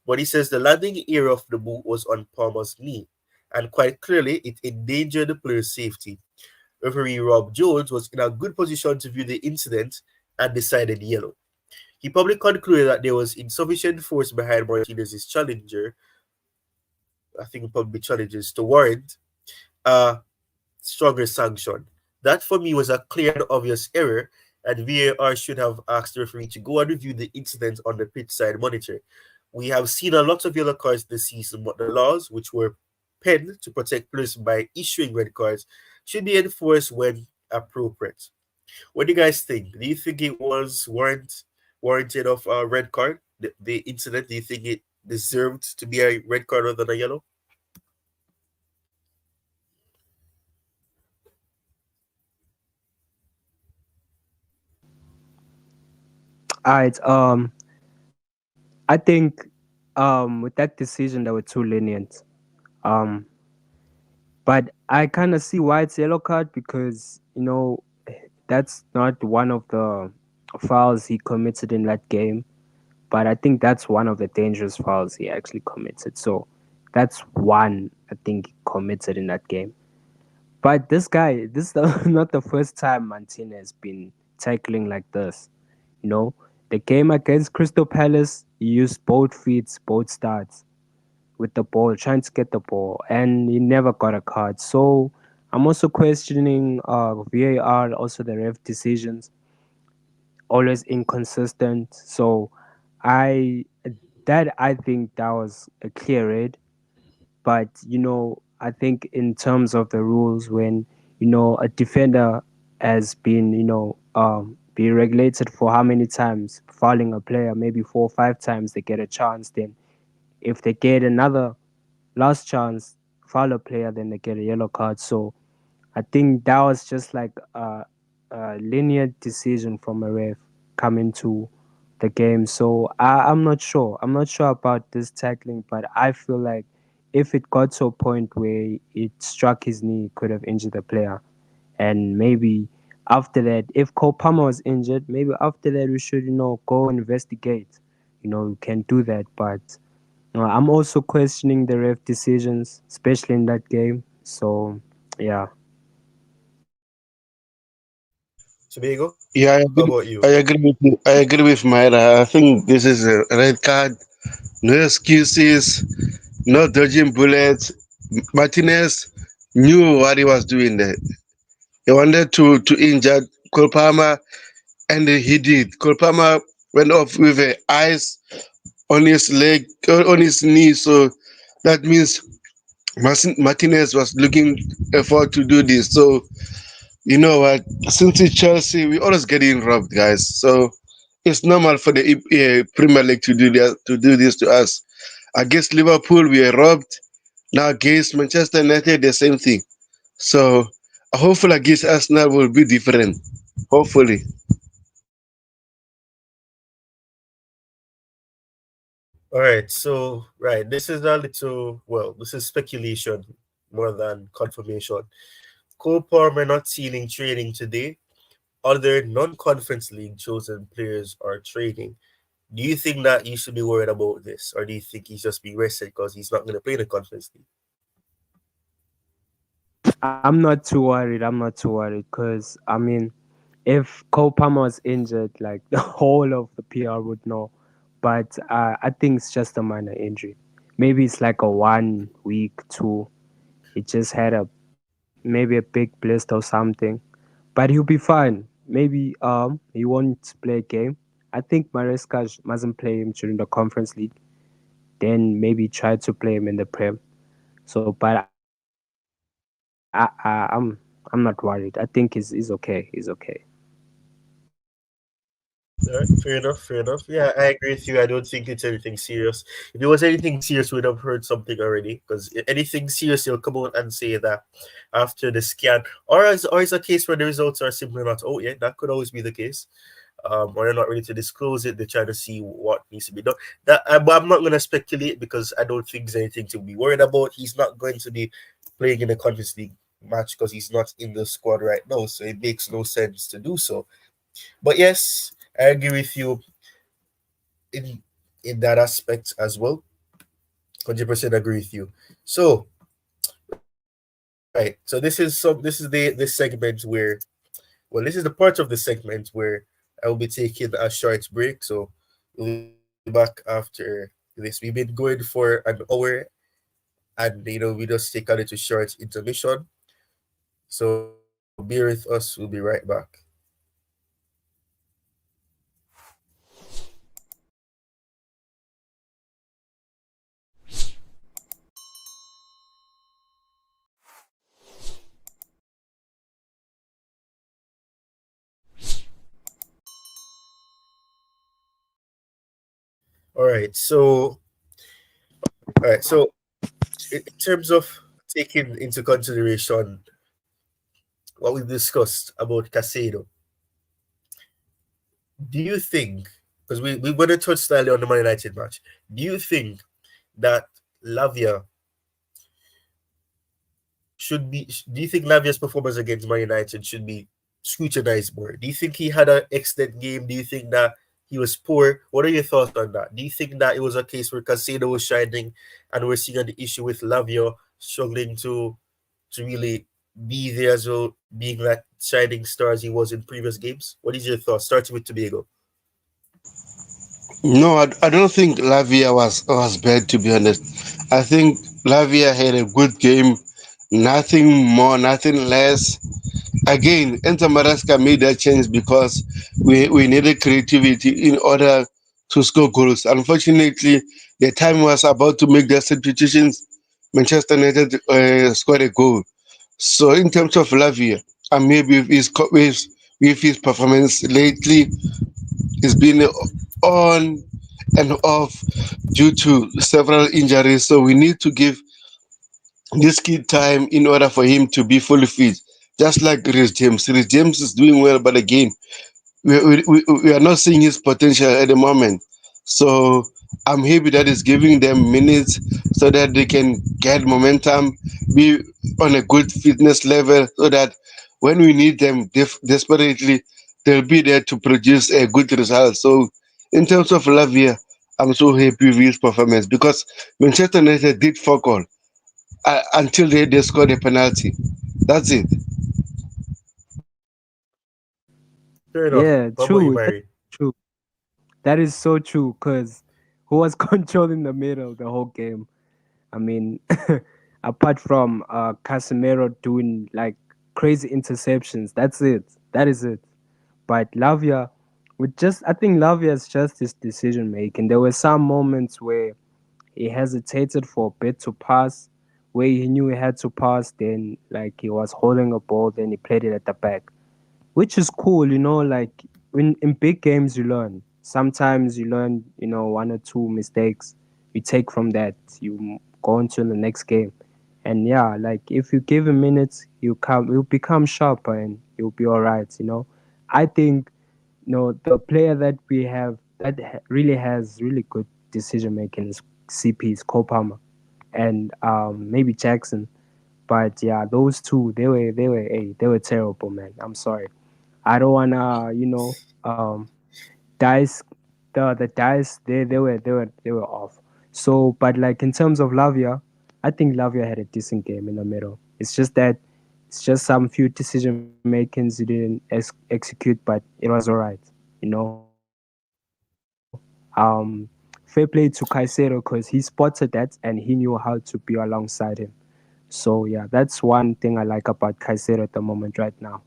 But he says the landing area of the boot was on Palmer's knee, and quite clearly it endangered the player's safety. Referee Rob Jones was in a good position to view the incident and decided yellow. He probably concluded that there was insufficient force behind Martinez's challenger. I think probably challenges to warrant a stronger sanction. That for me was a clear and obvious error, and VAR should have asked the referee to go and review the incident on the pitch side monitor. We have seen a lot of yellow cards this season, but the laws, which were pen to protect players by issuing red cards should be enforced when appropriate. What do you guys think? Do you think it was warranted of a red card? The incident, do you think it deserved to be a red card rather than a yellow? Alright, I think with that decision they were too lenient. Um, but I kind of see why it's yellow card because that's not one of the fouls he committed in that game. But I think that's one of the dangerous fouls he actually committed. So that's one I think he committed in that game. But this guy, this is not the first time Martinez been tackling like this. You know, the game against Crystal Palace, he used both feet, both starts with the ball, trying to get the ball, and he never got a card. So I'm also questioning VAR, also the ref decisions, always inconsistent. So I I think that was a clear red. But I think in terms of the rules, when a defender has been be regulated for how many times fouling a player, maybe 4 or 5 times, they get a chance. Then if they get another last chance, foul a player, then they get a yellow card. So I think that was just like a linear decision from a ref coming to the game. So I'm not sure. I'm not sure about this tackling, but I feel like if it got to a point where it struck his knee, it could have injured the player. And maybe after that, if Cole Palmer was injured, maybe after that we should, go investigate. We can do that. But I'm also questioning the ref decisions, especially in that game. So, yeah. Tobago, Yeah, how about you? I agree with you. I agree with Myra. I think this is a red card. No excuses. No dodging bullets. Martinez knew what he was doing there. He wanted to injure Kolpama, and he did. Kolpama went off with a ice on his leg, on his knee. So that means Martinez was looking forward to do this. So you know what? Since it's Chelsea, we always getting robbed, guys. So it's normal for the Premier League to do this to us. Against Liverpool, we are robbed. Now against Manchester United, the same thing. So hopefully against Arsenal will be different. Hopefully. All right, so right, this is a little this is speculation more than confirmation. Cole Palmer not seen in training today. Other non-conference league chosen players are training. Do you think that you should be worried about this, or do you think he's just being rested because he's not going to play in the conference league? I'm not too worried. I'm not too worried because, I mean, if Cole Palmer was injured, like the whole of the PR would know. But I think it's just a minor injury. Maybe it's like a 1 week, two. He just had maybe a big blister or something. But he'll be fine. Maybe he won't play a game. I think Maresca mustn't play him during the conference league. Then maybe try to play him in the Prem. So, but I'm not worried. I think he's okay. He's okay. All right, fair enough, fair enough. Yeah, I agree with you. I don't think it's anything serious. If it was anything serious, we'd have heard something already. Because anything serious, you'll come out and say that after the scan, or is a case where the results are simply not out yet. That could always be the case. Or they're not ready to disclose it. They're trying to see what needs to be done. But I'm not going to speculate because I don't think there's anything to be worried about. He's not going to be playing in the Conference League match because he's not in the squad right now. So it makes no sense to do so. But yes, I agree with you in in that aspect as well. 100% agree with you. So right, so this is this segment where this is the part of the segment where I will be taking a short break. So we'll be back after this. We've been going for an hour, and we just take a little short intermission. So bear with us. We'll be right back. All right. So, all right. So, in terms of taking into consideration what we've discussed about Casado, do you think, because we're going to touch slightly on the Man United match, do you think that Lavia should be, do you think Lavia's performance against Man United should be scrutinized more? Do you think he had an excellent game? Do you think that he was poor? What are your thoughts on that? Do you think that it was a case where Casado was shining and we're seeing the issue with Lavia struggling to really be there as well, being that shining star as he was in previous games? What is your thoughts? Starting with Tobago. No, I don't think Lavia was bad, to be honest. I think Lavia had a good game, nothing more, nothing less. Again, Enter Madagascar made that change because we needed creativity in order to score goals. Unfortunately, the time was about to make their substitutions. Manchester United scored a goal. So in terms of Lavia, and maybe with his performance lately, he's been on and off due to several injuries. So we need to give this kid time in order for him to be fully fit. Just like Rhys James. Rhys James is doing well, but again, we are not seeing his potential at the moment. So I'm happy that it's giving them minutes so that they can get momentum, be on a good fitness level, so that when we need them desperately, they'll be there to produce a good result. So in terms of Lavia, I'm so happy with his performance because Manchester United did fuck all until they scored a penalty. That's it. Fair enough. Yeah, What about you, true. That's Mary? true. That is so true. Cause who was controlling the middle the whole game? I mean, apart from Casemiro doing like crazy interceptions, that's it. That is it. But Lavia, with just I think Lavia is just his decision making. There were some moments where he hesitated for a bit to pass, where he knew he had to pass, then like he was holding a ball, then he played it at the back, which is cool, like in big games you learn. Sometimes you learn, one or two mistakes you take from that, you go into the next game. And yeah, like if you give him minutes, you'll become sharper and you'll be all right. I think the player that we have that really has really good decision making is CP's Cole Palmer and maybe Jackson. But yeah, those two they were terrible, man. I'm sorry. I don't wanna, dice the dice they were off. So, but like in terms of Lavia, I think Lavia had a decent game in the middle. It's just some few decision makings he didn't execute, but it was alright. Fair play to Caicedo because he spotted that and he knew how to be alongside him. So yeah, that's one thing I like about Caicedo at the moment right now.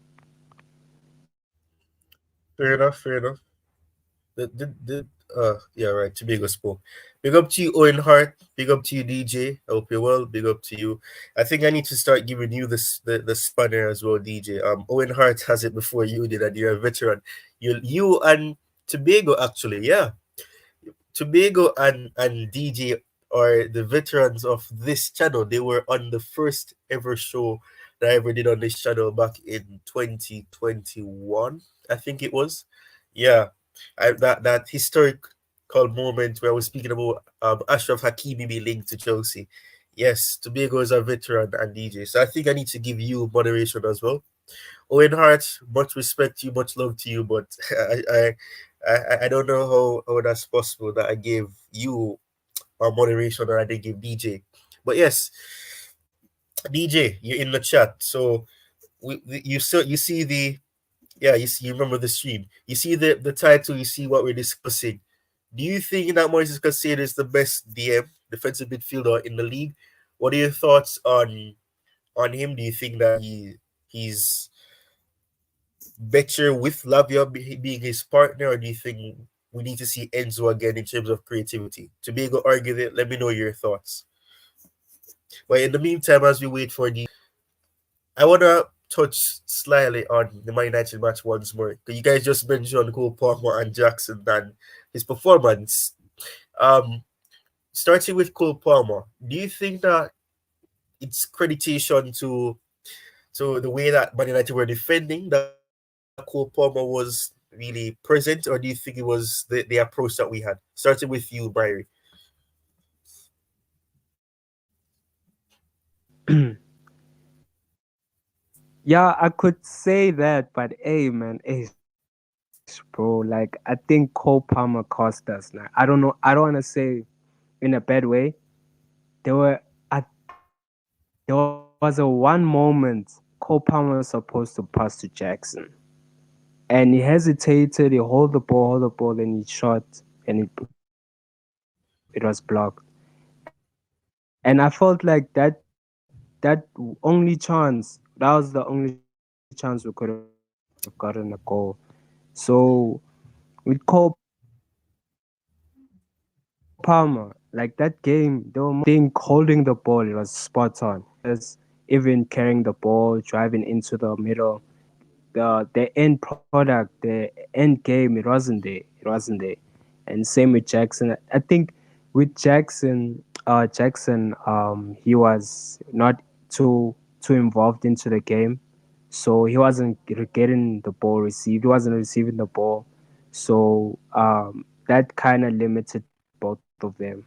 Fair enough. Fair enough. Yeah, right. Tobago spoke. Big up to you, Owen Hart. Big up to you, DJ. I hope you're well. Big up to you. I think I need to start giving you the spanner as well, DJ. Owen Hart has it before you did, and you're a veteran. You and Tobago actually, yeah. Tobago and DJ are the veterans of this channel. They were on the first ever show that I ever did on this channel back in 2021, I think it was. Yeah, that historical moment where I was speaking about Ashraf Hakimi being linked to Chelsea. Yes, Tobago is a veteran and DJ, so I think I need to give you moderation as well. Owen Hart, much respect to you, much love to you, but I don't know how that's possible that I gave you a moderation and I didn't give DJ. But yes, DJ, you're in the chat. So you see the you remember the stream. You see the title, you see what we're discussing. Do you think that Moises Caicedo is the best DM, defensive midfielder in the league? What are your thoughts on him? Do you think that he's better with Lavia being his partner, or do you think we need to see Enzo again in terms of creativity? To be able to argue it, let me know your thoughts. But in the meantime, as we wait for the, I want to touch slightly on the Man United match once more. You guys just mentioned Cole Palmer and Jackson and his performance. Um, Starting with Cole Palmer, do you think that it's creditation to the way that Man United were defending that Cole Palmer was really present, or do you think it was the approach that we had? Starting with you, Byrie. Yeah, I could say that, but hey, man, bro, like I think Cole Palmer cost us. Now I don't know. I don't want to say in a bad way. There was a one moment Cole Palmer was supposed to pass to Jackson, and he hesitated. He hold the ball, then he shot, and it was blocked. And I felt like that only chance. That was the only chance we could have gotten a goal. So with Cole Palmer, like that game, they were mostly holding the ball. It was spot on. I think holding the ball, it was spot on. Even carrying the ball, driving into the middle. The end product, the end game, it wasn't there. It wasn't there. And same with Jackson. I think with Jackson, he was not too involved into the game, so he wasn't getting the ball received. He wasn't receiving the ball, so that kind of limited both of them.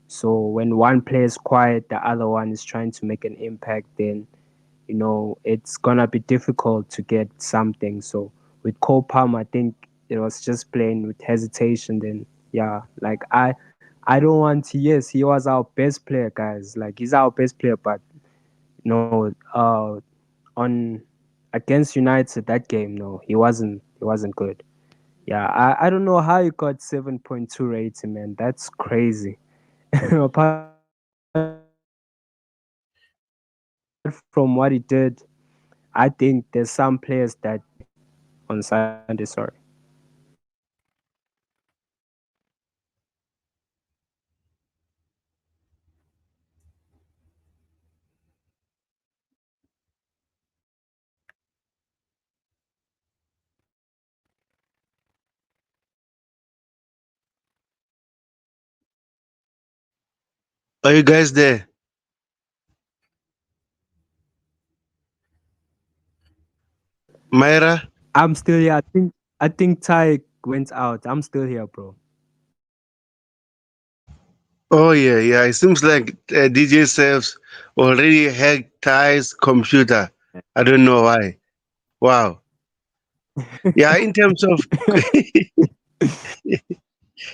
So when one player is quiet, the other one is trying to make an impact, then it's gonna be difficult to get something. So with Cole Palmer, I think it was just playing with hesitation. Then yeah, like I don't want to. Yes, he was our best player, guys. Like he's our best player, but no, on against United that game, no, he wasn't. He wasn't good. Yeah, I don't know how he got 7.2 rating, man. That's crazy. Apart from what he did, I think there's some players that on Sunday. Sorry. Are you guys there? Myra? I'm still here. I think Ty went out. I'm still here, bro. Oh, yeah, yeah. It seems like DJ Selves already hacked Ty's computer. I don't know why. Wow. Yeah, in terms of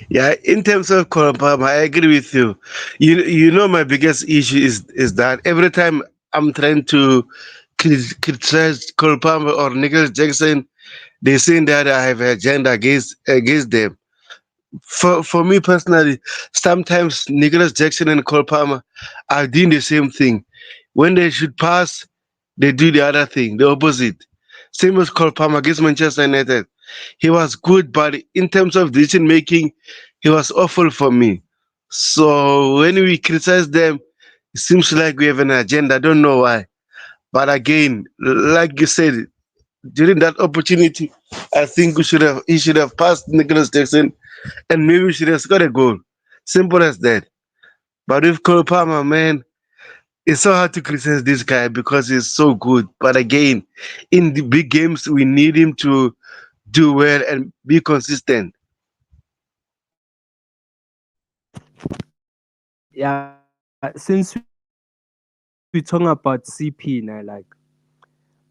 yeah, in terms of Kolopam, I agree with you. You know my biggest issue is that every time I'm trying to criticize Kolopam or Nicholas Jackson, they say that I have an agenda against them. For me personally, sometimes Nicholas Jackson and Cole Palmer are doing the same thing. When they should pass, they do the other thing, the opposite. Same as Cole Palmer against Manchester United. He was good, but in terms of decision making, he was awful for me. So when we criticize them, it seems like we have an agenda. I don't know why. But again, like you said, during that opportunity, I think he should have passed Nicholas Jackson and maybe we should have scored a goal. Simple as that. But with Cole Palmer, man, it's so hard to criticize this guy because he's so good. But again, in the big games, we need him to do well and be consistent. Yeah, since we're talking about CP now, like,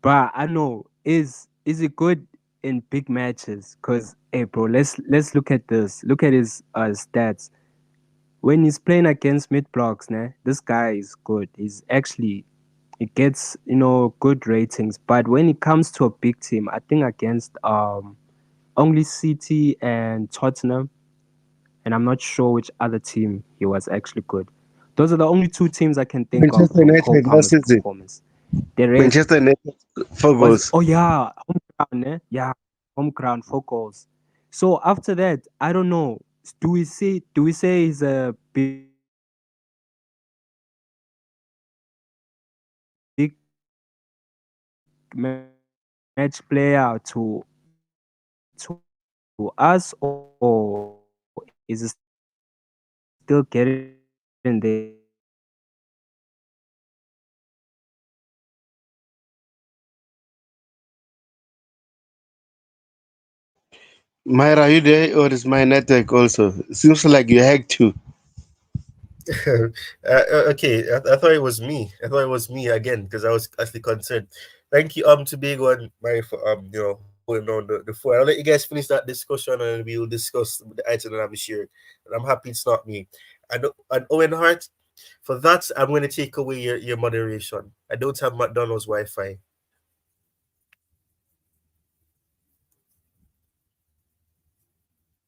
bruh, I don't know, is it good in big matches? Cause hey, bro, let's look at this. Look at his stats. When he's playing against mid blocks, nah, this guy is good. He's actually he gets good ratings. But when it comes to a big team, I think against only City and Tottenham, and I'm not sure which other team he was actually good. Those are the only two teams I can think of Manchester from Cole United last Palmer's season. performance. The rest Manchester United, four was, goals. oh yeah, home ground, eh? Yeah, home ground, 4 goals. So after that, I don't know. Do we say he's a big match player to us, or is it still a bit too early to say? still get in there. It's just that Myra, are you there, or is my network also? Seems like you hacked too. Okay, I thought it was me. I thought it was me again because I was actually concerned. Thank you, Tobago and Mary for holding on the fort. I'll let you guys finish that discussion and we'll discuss the item that I've shared. And I'm happy it's not me. And Owen Hart, for that, I'm going to take away your moderation. I don't have McDonald's Wi-Fi.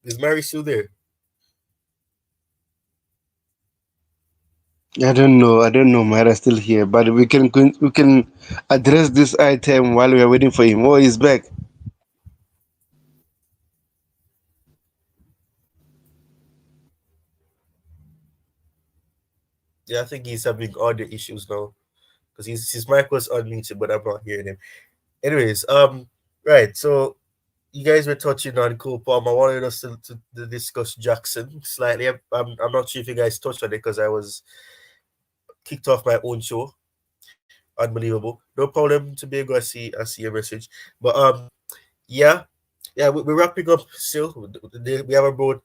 Is Mary still there? I don't know. Myra's still here, but we can address this item while we are waiting for him. Oh, he's back. Yeah, I think he's having audio issues now because his mic was unmuted, but I'm not hearing him. Anyways, right. So you guys were touching on Cole Palmer. I wanted us to discuss Jackson slightly. I'm not sure if you guys touched on it because I was kicked off my own show. Unbelievable. No problem to be able to I see your message. But yeah, yeah, we're wrapping up still. We have about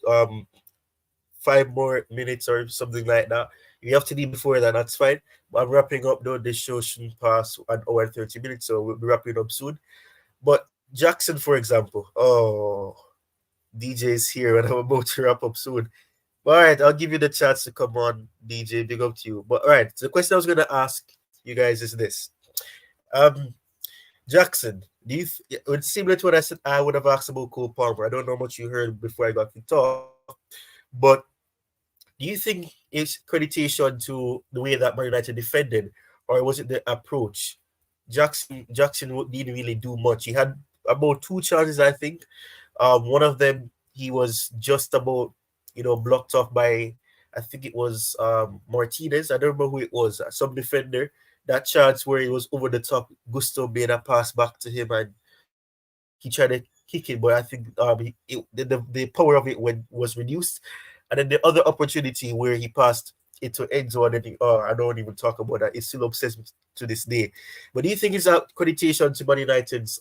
5 more minutes or something like that. If you have to leave before that, that's fine. But I'm wrapping up though. This show shouldn't pass an hour and 30 minutes, so we'll be wrapping up soon. But Jackson, for example, oh, DJ is here and I'm about to wrap up soon. But all right, I'll give you the chance to come on, DJ. Big up to you. But all right, so the question I was gonna ask you guys is this: um, Jackson, it's similar to what I said. I would have asked about Cole Palmer. I don't know how much you heard before I got kicked off, but do you think it's creditation to the way that Man United defended, or was it the approach? Jackson didn't really do much. He had about two chances, I think. One of them he was just about blocked off by, I think it was Martinez. I don't remember who it was. Some defender. That chance where it was over the top, Gusto made a pass back to him and he tried to kick it, but I think the power of it was reduced. And then the other opportunity where he passed it to Enzo, and then I don't even talk about that. It's still obsessed to this day. But do you think it's a accreditation to Man United's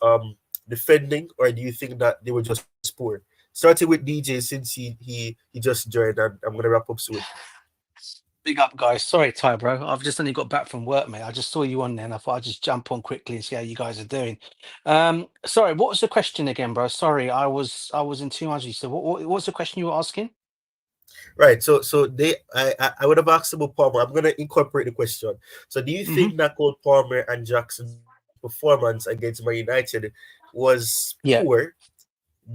defending, or do you think that they were just poor? Starting with DJ since he just joined, and I'm gonna wrap up soon. Big up, guys. Sorry, Ty, bro. I've just only got back from work, mate. I just saw you on there and I thought I'd just jump on quickly and see how you guys are doing. Sorry, what was the question again, bro? Sorry, I was in too much. So what was the question you were asking? Right. So I would have asked about Palmer. I'm gonna incorporate the question. So do you Hmm. think that Cole Palmer and Jackson's performance against Man United was Yeah. poor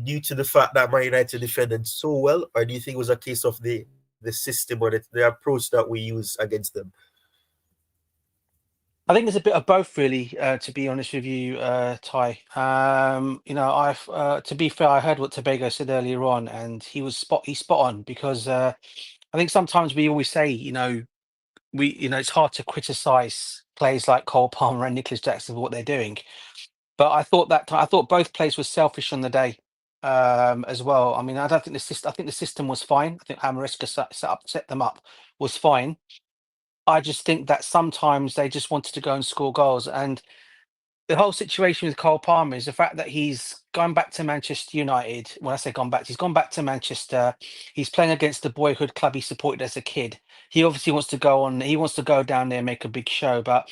due to the fact that Man United defended so well, or do you think it was a case of the system or the approach that we use against them? I think it's a bit of both, really. To be honest with you, Ty. I've to be fair, I heard what Tobago said earlier on, and he's spot on because I think sometimes we always say, it's hard to criticize players like Cole Palmer and Nicholas Jackson for what they're doing. But I thought both players were selfish on the day, as well. I mean, I don't think the system. I think the system was fine. I think how Maresca set them up was fine. I just think that sometimes they just wanted to go and score goals, and the whole situation with Cole Palmer is the fact that he's gone back to Manchester United. When I say gone back, he's gone back to Manchester. He's playing against the boyhood club he supported as a kid. He obviously wants to go on. He wants to go down there and make a big show, but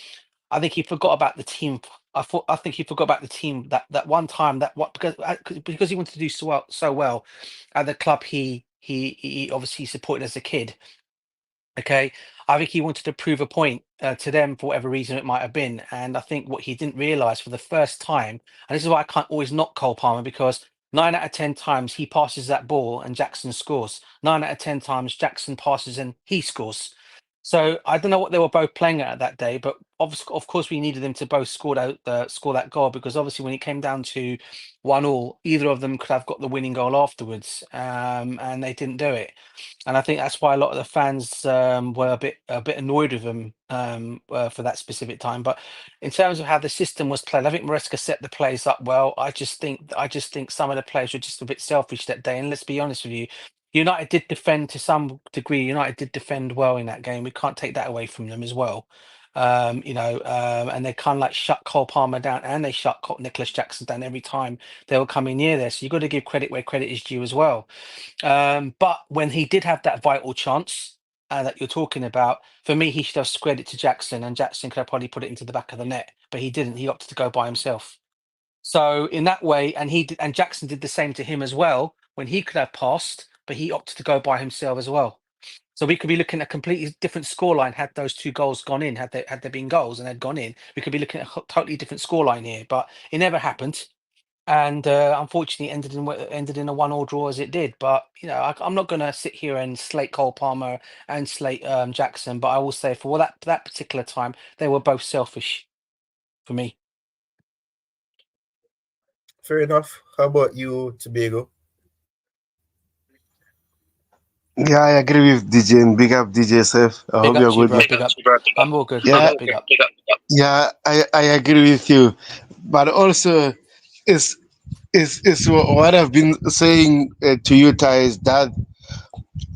I think he forgot about the team. I think he forgot about the team that one time that what because he wanted to do so well at the club he obviously supported as a kid. Okay, I think he wanted to prove a point to them for whatever reason it might have been, and I think what he didn't realise for the first time, and this is why I can't always knock Cole Palmer because 9 out of 10 times he passes that ball and Jackson scores. 9 out of 10 times Jackson passes and he scores. So I don't know what they were both playing at that day, but obviously, of course, we needed them to both score that goal because obviously when it came down to 1-1, either of them could have got the winning goal afterwards, and they didn't do it, and I think that's why a lot of the fans were a bit annoyed with him for that specific time. But in terms of how the system was played, I think Maresca set the players up well. I just think some of the players were just a bit selfish that day. And let's be honest with you, United did defend to some degree. United did defend well in that game. We can't take that away from them as well. And they kind of like shut Cole Palmer down and they shut Nicholas Jackson down every time they were coming near there. So you've got to give credit where credit is due as well. But when he did have that vital chance that you're talking about, for me, he should have squared it to Jackson, and Jackson could have probably put it into the back of the net, but he didn't. He opted to go by himself. So in that way, and Jackson did the same to him as well when he could have passed, but he opted to go by himself as well. So we could be looking at a completely different scoreline had those two goals gone in. Had there been goals and had gone in, we could be looking at a totally different scoreline here. But it never happened, and unfortunately ended in a 1-1 draw as it did. But I'm not going to sit here and slate Cole Palmer and slate Jackson. But I will say for that particular time, they were both selfish for me. Fair enough. How about you, Tobago? Yeah, I agree with DJ and big up DJ Seth. I Big hope up you're to you, good, man. bro. Big up. I'm all good. Big Yeah, up. Big up. yeah, I agree with you. But also, it's it's what I've been saying to you, Ty, is that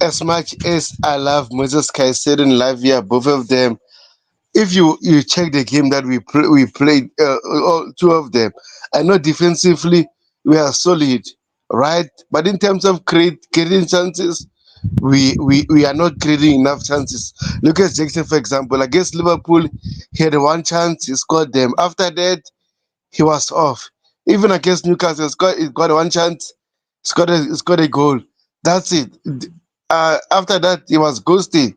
as much as I love Moses Caicedo and Lavia, both of them, if you check the game that we played, all two of them, I know defensively we are solid, right? But in terms of creating chances, we are not creating enough chances. Look at Jackson, for example, against Liverpool, he had one chance, he scored them. After that, he was off. Even against Newcastle, he got one chance, he scored a goal. That's it. After that, he was ghosting.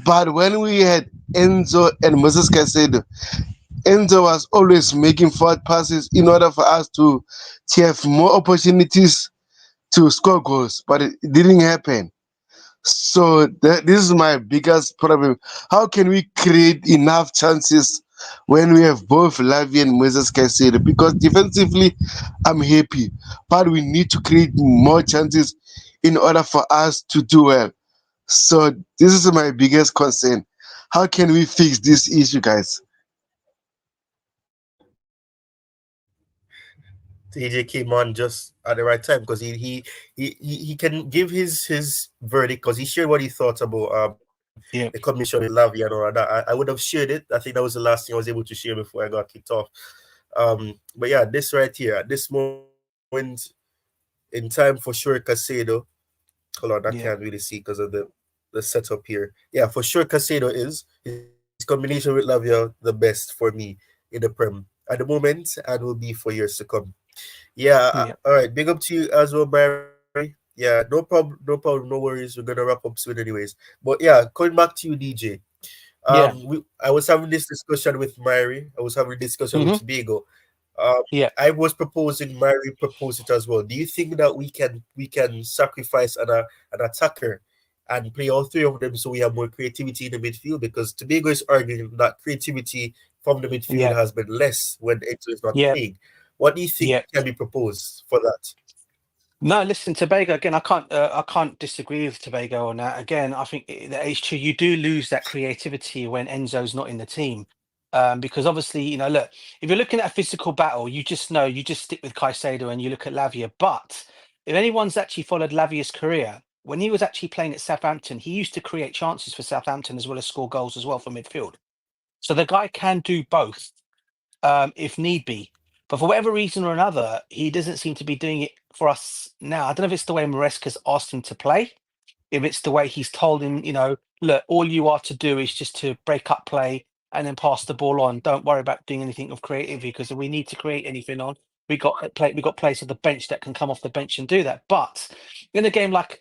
But when we had Enzo and Moses Caicedo, Enzo was always making forward passes in order for us to have more opportunities to score goals, but it didn't happen. So this is my biggest problem. How can we create enough chances when we have both Lavi and Moises Caicedo? Because defensively, I'm happy, but we need to create more chances in order for us to do well. So this is my biggest concern. How can we fix this issue, guys? TJ came on just at the right time because he can give his verdict because he shared what he thought about the Yeah. commission with Lavi and all of that. I would have shared it. I think that was the last thing I was able to share before I got kicked off. But yeah, this right here at this moment in time for sure, Casado. Hold on, I can't really Yeah. see because of the setup here. Yeah, for sure, Casado is his combination with Lavia the best for me in the Prem at the moment and will be for years to come. Yeah, Yeah. all right. Big up to you as well, Mary. Yeah, no problem, no problem, no worries. We're gonna wrap up soon, anyways. But yeah, coming back to you, DJ. Yeah. I was having this discussion with Mary. I was having a discussion with Hmm. Tobago. Yeah. I was proposing, Mary proposed it as well. Do you think that we can sacrifice an attacker and play all three of them so we have more creativity in the midfield? Because Tobago is arguing that creativity from the midfield Yeah. has been less when Enzo is not Yeah. playing. What do you think Yeah. can be proposed for that? No, listen, Tobago again. I can't disagree with Tobago on that. Again, I think that it's true. You do lose that creativity when Enzo's not in the team, because obviously, look, if you're looking at a physical battle, you just know you just stick with Caicedo and you look at Lavia. But if anyone's actually followed Lavia's career, when he was actually playing at Southampton, he used to create chances for Southampton as well as score goals as well for midfield. So the guy can do both if need be. But for whatever reason or another, he doesn't seem to be doing it for us now. I don't know if it's the way Maresca's asked him to play, if it's the way he's told him, look, all you are to do is just to break up play and then pass the ball on. Don't worry about doing anything of creativity because if we need to create anything on, we got players at the bench that can come off the bench and do that. But in a game like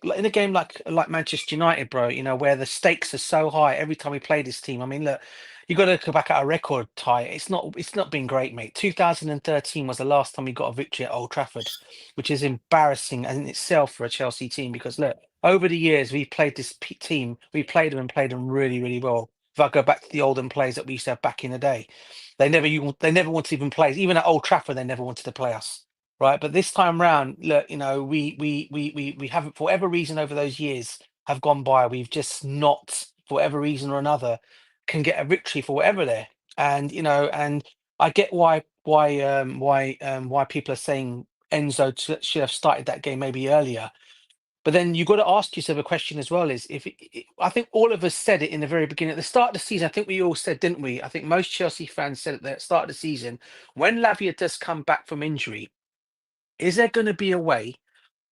Manchester United, bro, where the stakes are so high every time we play this team. I mean, look, you got to go back at a record tie. It's not been great, mate. 2013 was the last time we got a victory at Old Trafford, which is embarrassing in itself for a Chelsea team because look, over the years, we've played this team. We played them and played them really, really well. If I go back to the olden plays that we used to have back in the day, they never wanted to even play us. Even at Old Trafford, they never wanted to play us, right? But this time round, look, we haven't for whatever reason over those years have gone by. We've just not, for whatever reason or another, can get a victory for whatever there. And and I get why people are saying Enzo should have started that game maybe earlier But then you've got to ask yourself a question as well: is I think all of us said it in the very beginning, at the start of the season. I think we all said, didn't we? I think most Chelsea fans said at the start of the season, when Lavia does come back from injury, is there going to be a way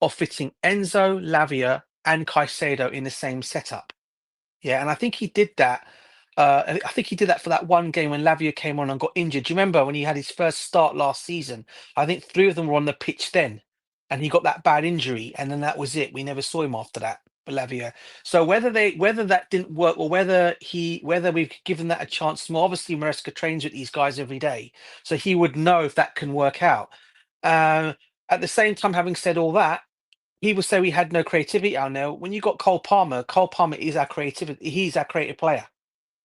of fitting Enzo, Lavia, and Caicedo in the same setup? Yeah, and I think he did that. I think he did that for that one game when Lavia came on and got injured. Do you remember when he had his first start last season? I think three of them were on the pitch then, and he got that bad injury, and then that was it. We never saw him after that for Lavia. So whether that didn't work or whether we've given that a chance more. Obviously, Maresca trains with these guys every day, so he would know if that can work out. Uh, at the same time, having said all that, people say we had no creativity out there. When you got Cole Palmer is our creativity. He's our creative player.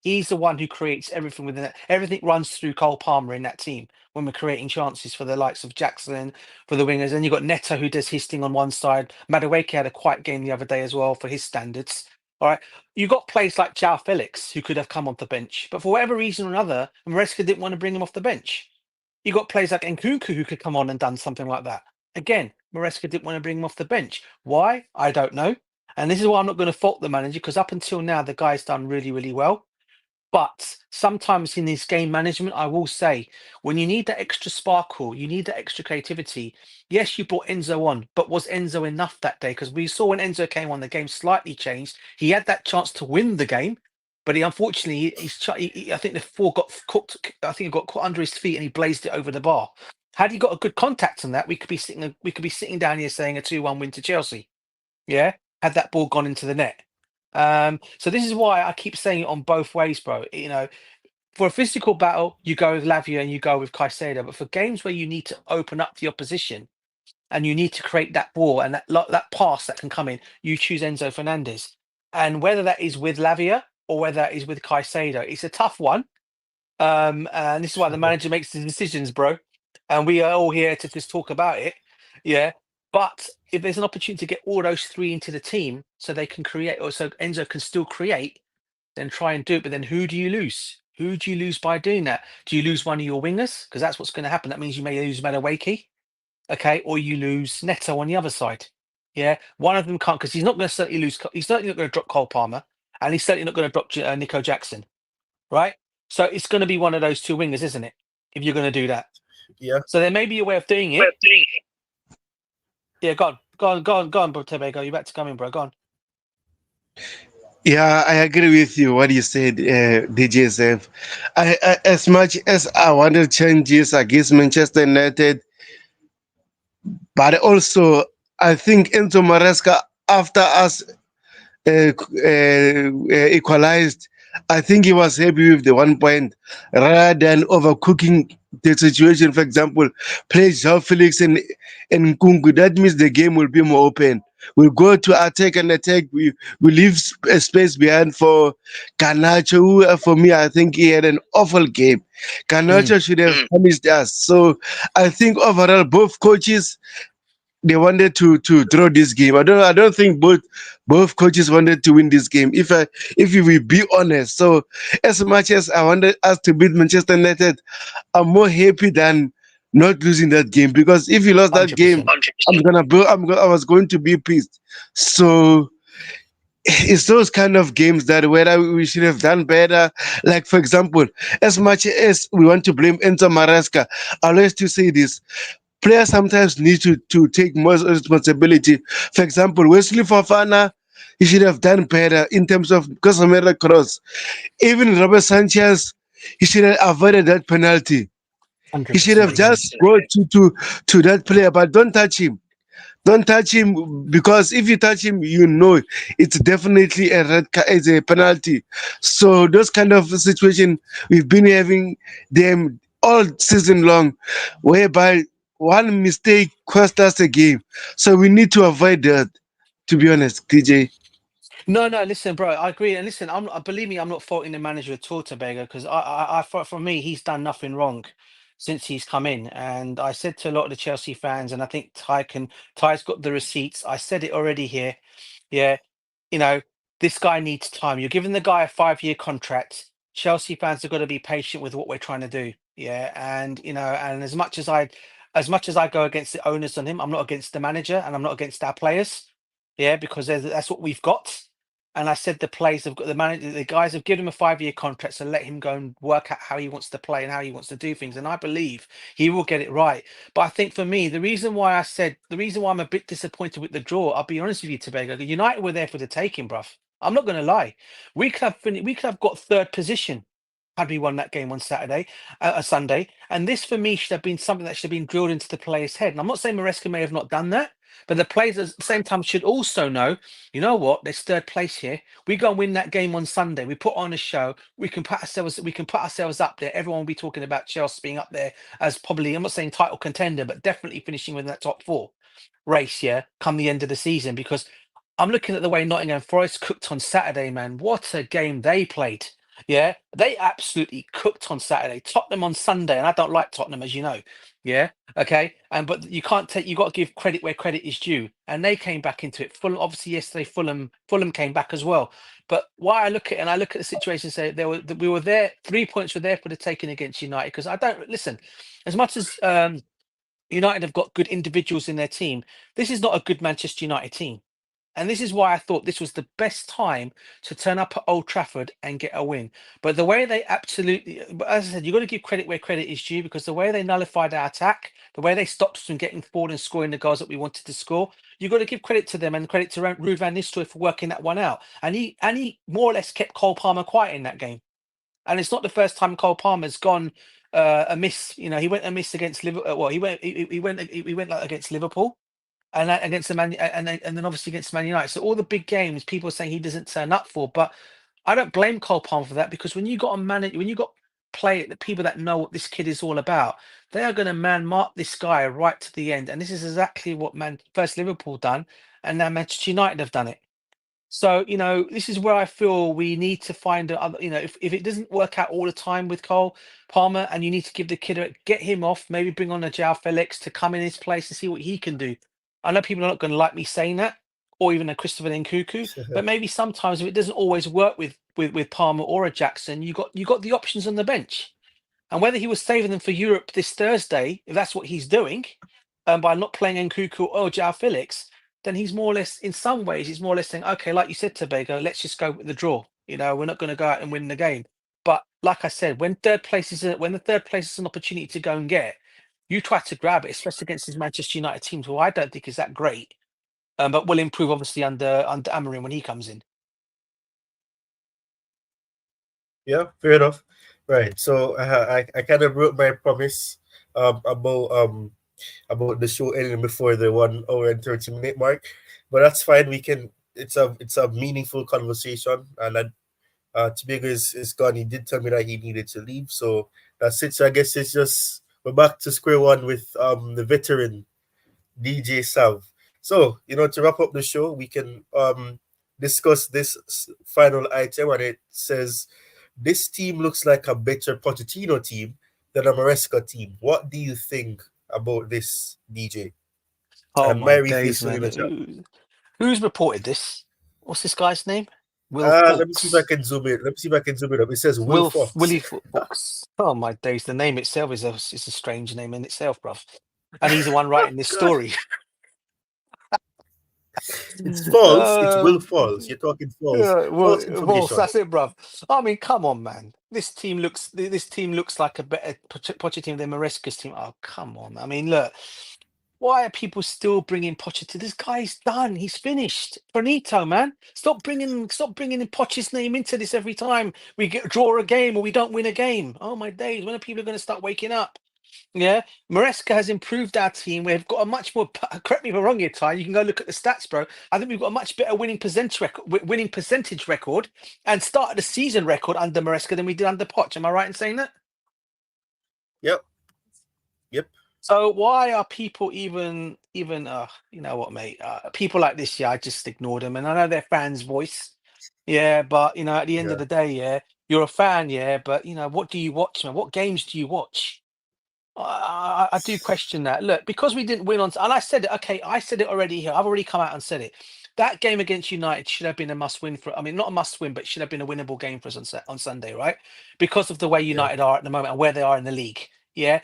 He's the one who creates everything within it. Everything runs through Cole Palmer in that team when we're creating chances for the likes of Jackson, for the wingers. And you've got Neto who does his thing on one side. Madueke had a quiet game the other day as well for his standards. All right. You got players like João Felix who could have come off the bench, but for whatever reason or another, Maresca didn't want to bring him off the bench. You got players like Nkunku who could come on and done something like that. Again, Maresca didn't want to bring him off the bench. Why? I don't know. And this is why I'm not going to fault the manager, because up until now, the guy's done really, really well. But sometimes in his game management, I will say, when you need that extra sparkle, you need that extra creativity. Yes, you brought Enzo on, but was Enzo enough that day? Because we saw when Enzo came on, the game slightly changed. He had that chance to win the game, but he unfortunately, I think the four got cooked. I think he got caught under his feet and he blazed it over the bar. Had he got a good contact on that, we could be sitting down here saying a 2-1 win to Chelsea. Yeah, had that ball gone into the net. So this is why I keep saying it on both ways, bro. For a physical battle, you go with Lavia and you go with Caicedo. But for games where you need to open up the opposition and you need to create that ball and that pass that can come in, you choose Enzo Fernandez. And whether that is with Lavia or whether that is with Caicedo, it's a tough one. And this is why the manager makes the decisions, bro. And we are all here to just talk about it. Yeah. But if there's an opportunity to get all those three into the team so they can create, or so Enzo can still create, then try and do it. But then who do you lose? Who do you lose by doing that? Do you lose one of your wingers? Because that's what's going to happen. That means you may lose Madueke, okay, or you lose Neto on the other side. Yeah, one of them can't, because he's not going to certainly lose. He's certainly not going to drop Cole Palmer, and he's certainly not going to drop Nico Jackson, right? So it's going to be one of those two wingers, isn't it? If you're going to do that, Yeah. so there may be a way of doing it. Yeah, go on, bro. Tebego, you about to come in, bro? Go on. Yeah, I agree with you. What you said, DJSF. As much as I want to change this against Manchester United, but also I think Enzo Maresca, after us equalized, I think he was happy with the 1 point rather than overcooking the situation. For example, play João Felix and Kungu. That means the game will be more open. We'll go to attack and attack. We leave a space behind for Garnacho, who, for me, I think he had an awful game. Mm, Garnacho should have punished us. So I think overall, both coaches, they wanted to draw this game. I don't think both coaches wanted to win this game. If we be honest. So as much as I wanted us to beat Manchester United, I'm more happy than not losing that game, because if you lost that game, 100%. I was going to be pissed. So it's those kind of games that whether we should have done better. Like for example, as much as we want to blame Enzo Maresca, I always to say this: players sometimes need to take more responsibility. For example, Wesley Fofana, he should have done better in terms of Casemiro cross. Even Robert Sanchez, he should have avoided that penalty. He should have 100%. just go to that player, but don't touch him. Don't touch him, because if you touch him, you know it's definitely it's a penalty. So those kind of situation we've been having them all season long, whereby one mistake cost us a game. So we need to avoid that. To be honest, DJ. No, no, listen, bro, I agree. And listen, believe me, I'm not faulting the manager at all, Tobago, because for me, he's done nothing wrong since he's come in. And I said to a lot of the Chelsea fans, and I think Ty's got the receipts. I said it already here. Yeah, you know, this guy needs time. You're giving the guy a 5-year contract. Chelsea fans have got to be patient with what we're trying to do. Yeah, and and as much as I go against the owners on him, I'm not against the manager and I'm not against our players. yeah, because that's what we've got. And I said the players have got the manager, the guys have given him a 5-year contract, so let him go and work out how he wants to play and how he wants to do things. And I believe he will get it right. But I think for me, the reason why I'm a bit disappointed with the draw, I'll be honest with you, Tobago, United were there for the taking, bruv. I'm not going to lie. We could have got third position had we won that game on Saturday, a Sunday. And this for me should have been something that should have been drilled into the players' head. And I'm not saying Maresca may have not done that, but the players at the same time should also know, you know what, there's third place here. We go and win that game on Sunday. We put on a show. We can put ourselves up there. Everyone will be talking about Chelsea being up there as probably, I'm not saying title contender, but definitely finishing within that top four race, yeah, come the end of the season. Because I'm looking at the way Nottingham Forest cooked on Saturday, man. What a game they played. Yeah, they absolutely cooked on Saturday. Tottenham on Sunday, and I don't like Tottenham, as you know. Yeah, okay. And but you can't take you got to give credit where credit is due. And they came back into it. Fulham, obviously yesterday, Fulham came back as well. But why I look at the situation, and say we were there, 3 points were there for the taking against United. Because I don't listen, as much as United have got good individuals in their team, this is not a good Manchester United team. And this is why I thought this was the best time to turn up at Old Trafford and get a win. But the way they absolutely, but as I said, you've got to give credit where credit is due, because the way they nullified our attack, the way they stopped us from getting forward and scoring the goals that we wanted to score, you've got to give credit to them and credit to Ruud van Nistelrooy for working that one out. And he more or less kept Cole Palmer quiet in that game. And it's not the first time Cole Palmer's gone amiss. You know, he went amiss against Liverpool. Well, he went like against Liverpool and against the Man, and then obviously against Man United. So all the big games, people are saying he doesn't turn up for, but I don't blame Cole Palmer for that, because when you got a man, when you got play the people that know what this kid is all about, they are going to man mark this guy right to the end. And this is exactly what first Liverpool done, and now Manchester United have done it. So, this is where I feel we need to find other, if it doesn't work out all the time with Cole Palmer, and you need to give the kid get him off, maybe bring on a João Felix to come in his place and see what he can do. I know people are not going to like me saying that, or even a Christopher Nkunku, but maybe sometimes if it doesn't always work with Palmer or a Jackson, you got the options on the bench. And whether he was saving them for Europe this Thursday, if that's what he's doing, by not playing Nkuku or João Felix, then he's more or less, in some ways, he's more or less saying, okay, like you said, Tobago, let's just go with the draw. We're not going to go out and win the game. But like I said, when the third place is an opportunity to go and get, you try to grab it, especially against these Manchester United teams, who I don't think is that great, but will improve obviously under Amorim when he comes in. Yeah, fair enough. Right. So I kind of wrote my promise about the show ending before the 1 hour and 30 minute mark, but that's fine. We can. It's a meaningful conversation, and Tobago is gone. He did tell me that he needed to leave, so that's it. So I guess it's just we're back to square one with the veteran DJ Sav. So, to wrap up the show, we can discuss this final item, and it says this team looks like a better Pochettino team than a Maresca team. What do you think about this, DJ? Oh And my Mary, feel days, free in man. the chat. Who's reported this? What's this guy's name? Will Let me see if I Fox. can zoom it. Let me see if I can zoom it up. It says Will Fox. Willie Fox. Oh my days, the name itself is a strange name in itself, bruv. And he's the one writing this God, story. it's false. It's uh, Will False. You're talking false. False well, information. that's it, bruv. I mean, come on, man. This team looks like a better Pochettino than Maresca's team. Oh, come on. I mean, look. Why are people still bringing Pochettino? This guy's done. He's finished. Finito, man. Stop bringing in Poch's name into this every time we draw a game or we don't win a game. Oh my days! When are people going to start waking up? Yeah, Maresca has improved our team. We've got a much more. Correct me if I'm wrong here, Ty. You can go look at the stats, bro. I think we've got a much better winning percentage record, and started the season record under Maresca than we did under Poch. Am I right in saying that? Yep. Yep. So why are people even you know what, mate? People like this, yeah, I just ignore them. And I know they're fans' voice, yeah, but at the end of Yeah. the day, yeah, you're a fan, yeah, but what do you watch, man? What games do you watch? I do question that. Look, because we didn't win and I said it. Okay, I said it already here. I've already come out and said it. That game against United should have been a must-win for. I mean, not a must-win, but should have been a winnable game for us on Sunday, right? Because of the way Yeah. United are at the moment and where they are in the league. Yeah,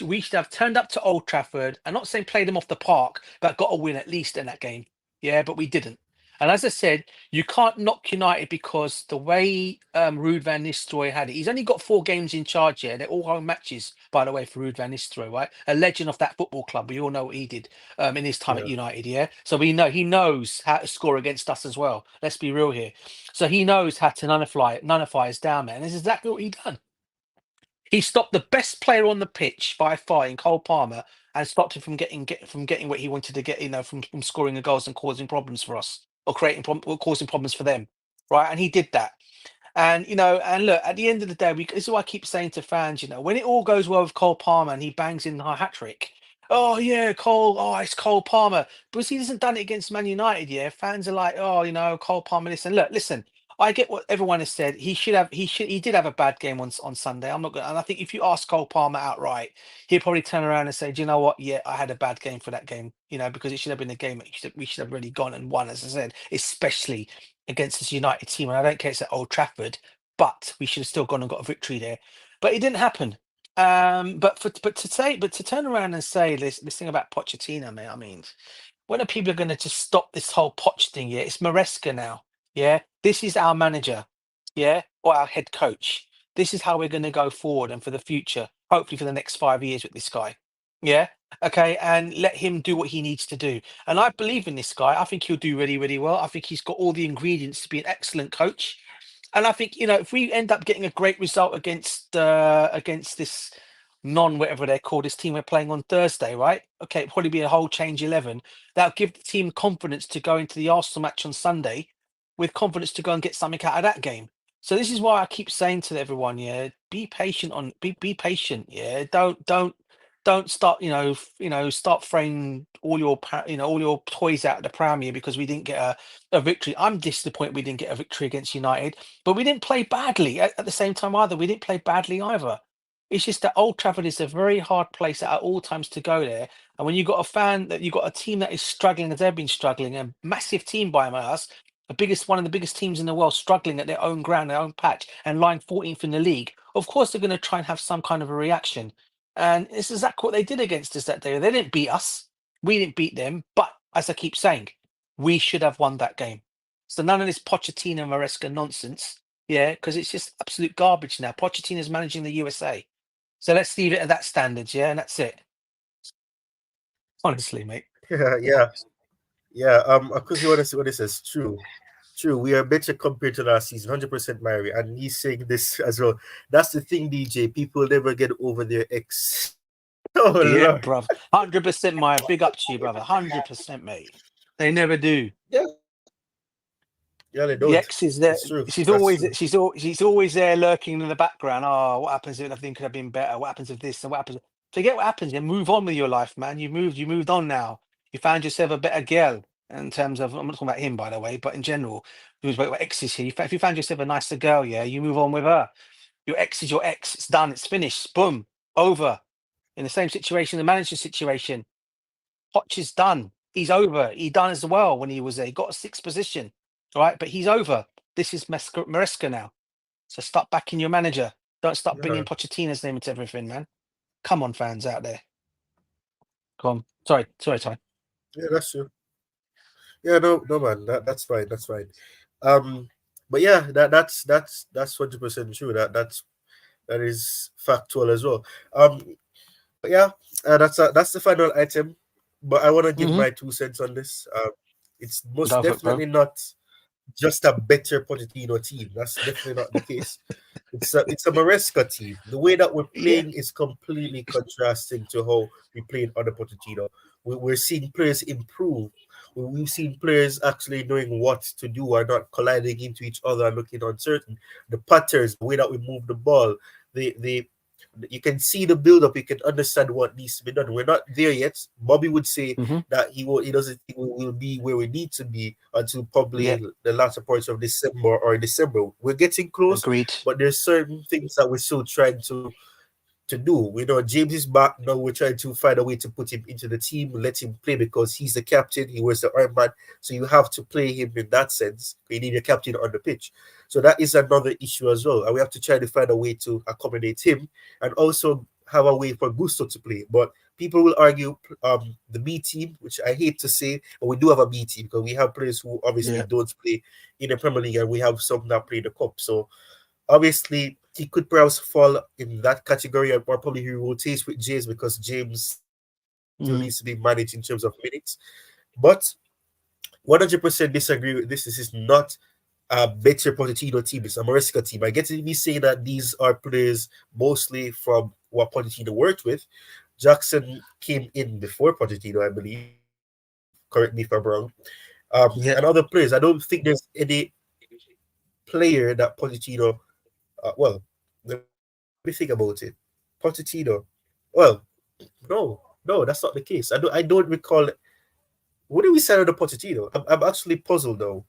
we should have turned up to Old Trafford. I'm not saying play them off the park, but got a win at least in that game. Yeah, but we didn't. And as I said, you can't knock United because the way Ruud van Nistelrooy had it, he's only got 4 games in charge here. They're all home matches, by the way, for Ruud van Nistelrooy, right? A legend of that football club. We all know what he did in his time at Yeah. United, yeah? So we know he knows how to score against us as well. Let's be real here. So he knows how to nullify us down, man. This is exactly what he done. He stopped the best player on the pitch by far in Cole Palmer and stopped him from getting what he wanted to get, from scoring the goals and causing problems for us or or causing problems for them, right? And he did that. And and look, at the end of the day, this is what I keep saying to fans. When it all goes well with Cole Palmer and he bangs in a hat trick, oh yeah, Cole, oh it's Cole Palmer, because he hasn't done it against Man United. Yeah, fans are like, oh, Cole Palmer. Listen. I get what everyone has said. He did have a bad game on Sunday. I'm not gonna, and I think if you ask Cole Palmer outright, he'll probably turn around and say, "Do you know what? Yeah, I had a bad game for that game. Because it should have been a game that we should have really gone and won, as I said, especially against this United team. And I don't care it's at Old Trafford, but we should have still gone and got a victory there. But it didn't happen. But to turn around and say this thing about Pochettino, mate. I mean, when are people going to just stop this whole Poch thing? Yeah, it's Maresca now. Yeah, this is our manager. Yeah, or our head coach. This is how we're going to go forward and for the future. Hopefully, for the next 5 years with this guy. Yeah. Okay, and let him do what he needs to do. And I believe in this guy. I think he'll do really, really well. I think he's got all the ingredients to be an excellent coach. And I think, if we end up getting a great result against this whatever they're called, this team we're playing on Thursday, right? Okay, it'll probably be a whole change 11. That'll give the team confidence to go into the Arsenal match on Sunday with confidence to go and get something out of that game. So this is why I keep saying to everyone, yeah, be patient, yeah. Don't start, start throwing all your toys out of the pram here because we didn't get a victory. I'm disappointed we didn't get a victory against United, but we didn't play badly at the same time either. We didn't play badly either. It's just that Old Trafford is a very hard place at all times to go there. And when you've got a team that is struggling as they've been struggling, a massive team by us, one of the biggest teams in the world, struggling at their own ground, their own patch, and lying 14th in the league, of course they're going to try and have some kind of a reaction. And it's exactly what they did against us that day. They didn't beat us. We didn't beat them. But as I keep saying, we should have won that game. So none of this Pochettino Maresca nonsense. Yeah, because it's just absolute garbage now. Pochettino's managing the USA. So let's leave it at that standards, yeah, and that's it. Honestly, mate. Yeah, yeah, yeah. Because you want to see what this is true. True, we are better compared to last season, 100% Mary. And he's saying this as well. That's the thing, DJ. People never get over their ex. Oh, Yeah, Lord. bruv. 100% my big up to you, brother. 100%, mate. They never do. Yeah, yeah, they The don't. ex is there. It's true. She's That's always true. she's always there lurking in the background. Oh, what happens if everything could have been better? What happens if this and what happens? Forget what happens and move on with your life, man. You moved on now. You found yourself a better girl in terms of, I'm not talking about him by the way, but in general, who's what exes here. If you found yourself a nicer girl, yeah, you move on with her. Your ex is your ex. It's done. It's finished. Boom. Over. In the same situation, the manager situation. Poch is done. He's over. He done as well when he was there. He got a sixth position, right? But he's over. This is Maresca now. So start backing your manager. Don't start Yeah, bringing Pochettino's name into everything, man. Come on, fans out there. Come on. Sorry, Ty. yeah, that's true. Yeah, no, no, man. That's fine. That's fine. Um, but yeah, that's 100% true. That is factual as well. But yeah, that's the final item. But I want to give my 2 cents on this. It's most Go for it, bro. definitely not just a better Pochettino team. That's definitely not the case. It's a Maresca team. The way that we're Yeah. playing is completely contrasting to how we played under Pochettino. We're seeing players improve. We've seen players actually knowing what to do or not colliding into each other and looking uncertain. The patterns, the way that we move the ball, the you can see the build up. You can understand what needs to be done. We're not there yet. Bobby would say Mm-hmm. that he doesn't think we will be where we need to be until Yeah. probably the latter parts of December or December. We're getting close, Agreed. but there's certain things that we're still trying to do. We know James is back now. We're trying to find a way to put him into the team, let him play because he's the captain. He wears the armband, so you have to play him in that sense. You need a captain on the pitch, so that is another issue as well. And we have to try to find a way to accommodate him, and also have a way for Gusto to play. But people will argue the B team, which I hate to say, but we do have a B team because we have players who obviously Yeah. don't play in the Premier League, and we have some that play the cup. So obviously he could perhaps fall in that category, or probably he rotates with James because James still needs to be managed in terms of minutes. But 100% disagree with this. This is not a better Pochettino team. It's a Maresca team. I get to be saying that these are players mostly from what Pochettino worked with. Jackson came in before Pochettino, I believe. Correct me if I'm wrong. And other Yeah. players. I don't think there's any player that Pochettino. Well, let me think about it. Pochettino. Well, no, that's not the case. I don't recall. What did we sign under Pochettino? I'm actually puzzled though.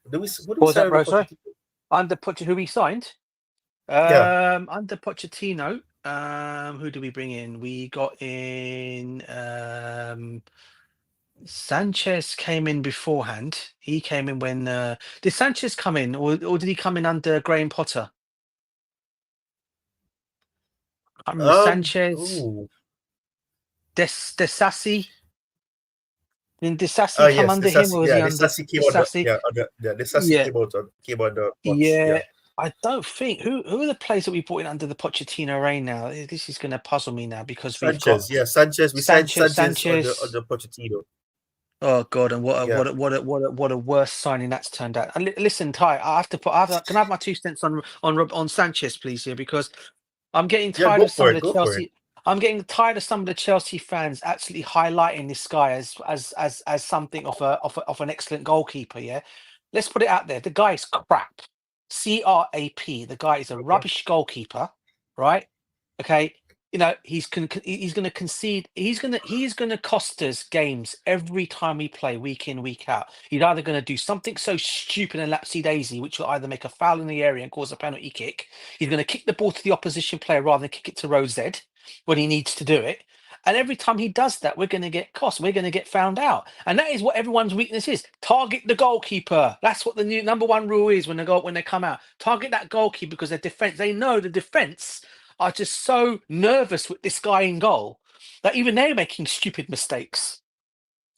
What did we What was sign that, under bro? Sorry. Pochettino? Under Pochettino, who we signed? Yeah. Under Pochettino, who do we bring in? We got in Sanchez came in beforehand. He came in when did Sanchez come in, or did he come in under Graham Potter? I can't remember. Sanchez, Oh. Desassi. Did Ah, Desassi come yes. The under him, Sassy. or was Yeah, he the under Sassy came on the. Desassi? Yeah, the Sassy Yeah, came on the pots. yeah. Yeah. I don't think who are the players that we brought in under the Pochettino reign now. This is going to puzzle me now because we've got Sanchez. Yeah, Sanchez. We signed Sanchez on Sanchez. the Pochettino. Oh God, and Yeah. what a worse signing that's turned out. And listen, Ty, can I have my 2 cents on Sanchez, please, here, because I'm getting Yeah. tired Go of some for of it. the Go for it. Chelsea. I'm getting tired of some of the Chelsea fans actually highlighting this guy as something of an excellent goalkeeper. Yeah, let's put it out there. The guy is crap. CRAP. The guy is a Okay. rubbish goalkeeper, right? Okay. You know he's going to concede. He's going to cost us games every time we play, week in week out. He's either going to do something so stupid and lapsy daisy, which will either make a foul in the area and cause a penalty kick. He's going to kick the ball to the opposition player rather than kick it to Rose Z when he needs to do it. And every time he does that, we're going to get cost. We're going to get found out. And that is what everyone's weakness is. Target the goalkeeper. That's what the new number one rule is when they come out. Target that goalkeeper because their defense, they know the defense are just so nervous with this guy in goal that even they're making stupid mistakes.